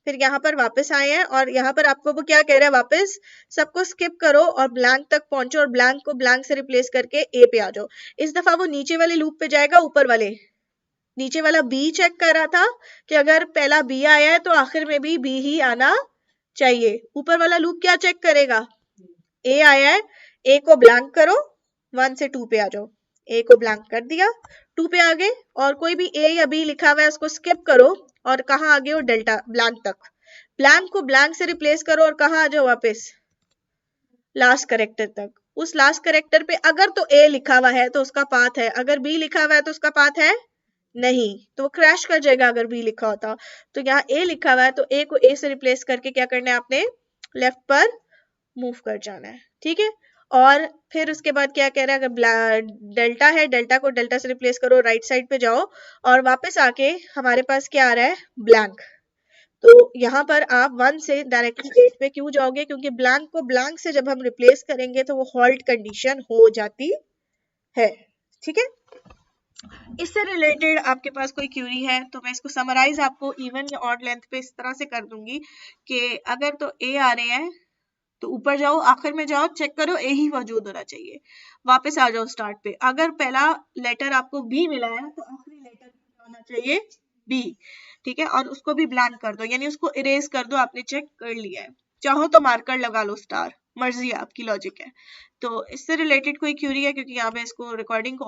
फिर यहाँ पर वापस आए हैं और यहाँ पर आपको वो क्या कह रहा है, वापस सबको स्किप करो और ब्लैंक तक पहुंचो और ब्लैंक को ब्लैंक से रिप्लेस करके ए पे आ जाओ। इस दफा वो नीचे वाले लूप पे जाएगा, ऊपर वाले, नीचे वाला बी चेक कर रहा था कि अगर पहला बी आया है तो आखिर में भी बी ही आना चाहिए। ऊपर वाला लूप क्या चेक करेगा, ए आया है, ए को ब्लैंक करो, 1 से 2 पे आ जाओ, ए को ब्लैंक कर दिया, 2 पे आ गए, और कोई भी ए या बी लिखा हुआ है उसको स्किप करो और कहाँ आ गए हो, डेल्टा ब्लैंक तक। ब्लैंक को ब्लैंक से रिप्लेस करो और कहाँ आ जाओ, वापस लास्ट करेक्टर तक। उस लास्ट करेक्टर पे अगर तो ए लिखा हुआ है तो उसका पाथ है, अगर बी लिखा हुआ है तो उसका पाथ है नहीं, तो वो क्रैश कर जाएगा अगर बी लिखा होता। तो यहाँ ए लिखा हुआ है तो ए को ए से रिप्लेस करके क्या करना है, आपने लेफ्ट पर मूव कर जाना है, ठीक है। और फिर उसके बाद क्या कह रहा है, अगर डेल्टा है, डेल्टा को डेल्टा से रिप्लेस करो, राइट साइड पे जाओ और वापस आके हमारे पास क्या आ रहा है, ब्लैंक। तो यहाँ पर आप 1 से डायरेक्टली 8 पे क्यों जाओगे, क्योंकि ब्लैंक को ब्लैंक से जब हम रिप्लेस करेंगे तो वो हॉल्ट कंडीशन हो जाती है, ठीक है। इससे रिलेटेड आपके पास कोई क्यूरी है तो मैं इसको समराइज आपको इवन या ऑड लेंथ पे इस तरह से कर दूंगी कि अगर तो ए आ रहे हैं तो ऊपर जाओ, आखिर में जाओ, चेक करो ए ही मौजूद होना चाहिए, वापस आ जाओ स्टार्ट पे। अगर पहला लेटर आपको बी मिला है तो आखिरी लेटर होना चाहिए बी, ठीक है, और उसको भी ब्लैंक कर दो, यानी उसको इरेज कर दो, आपने चेक कर लिया है। चाहो तो मार्कर लगा लो स्टार, मर्जी है आपकी, लॉजिक है। तो इससे रिलेटेड कोई क्यूरी है, क्योंकि यहाँ पे इसको रिकॉर्डिंग को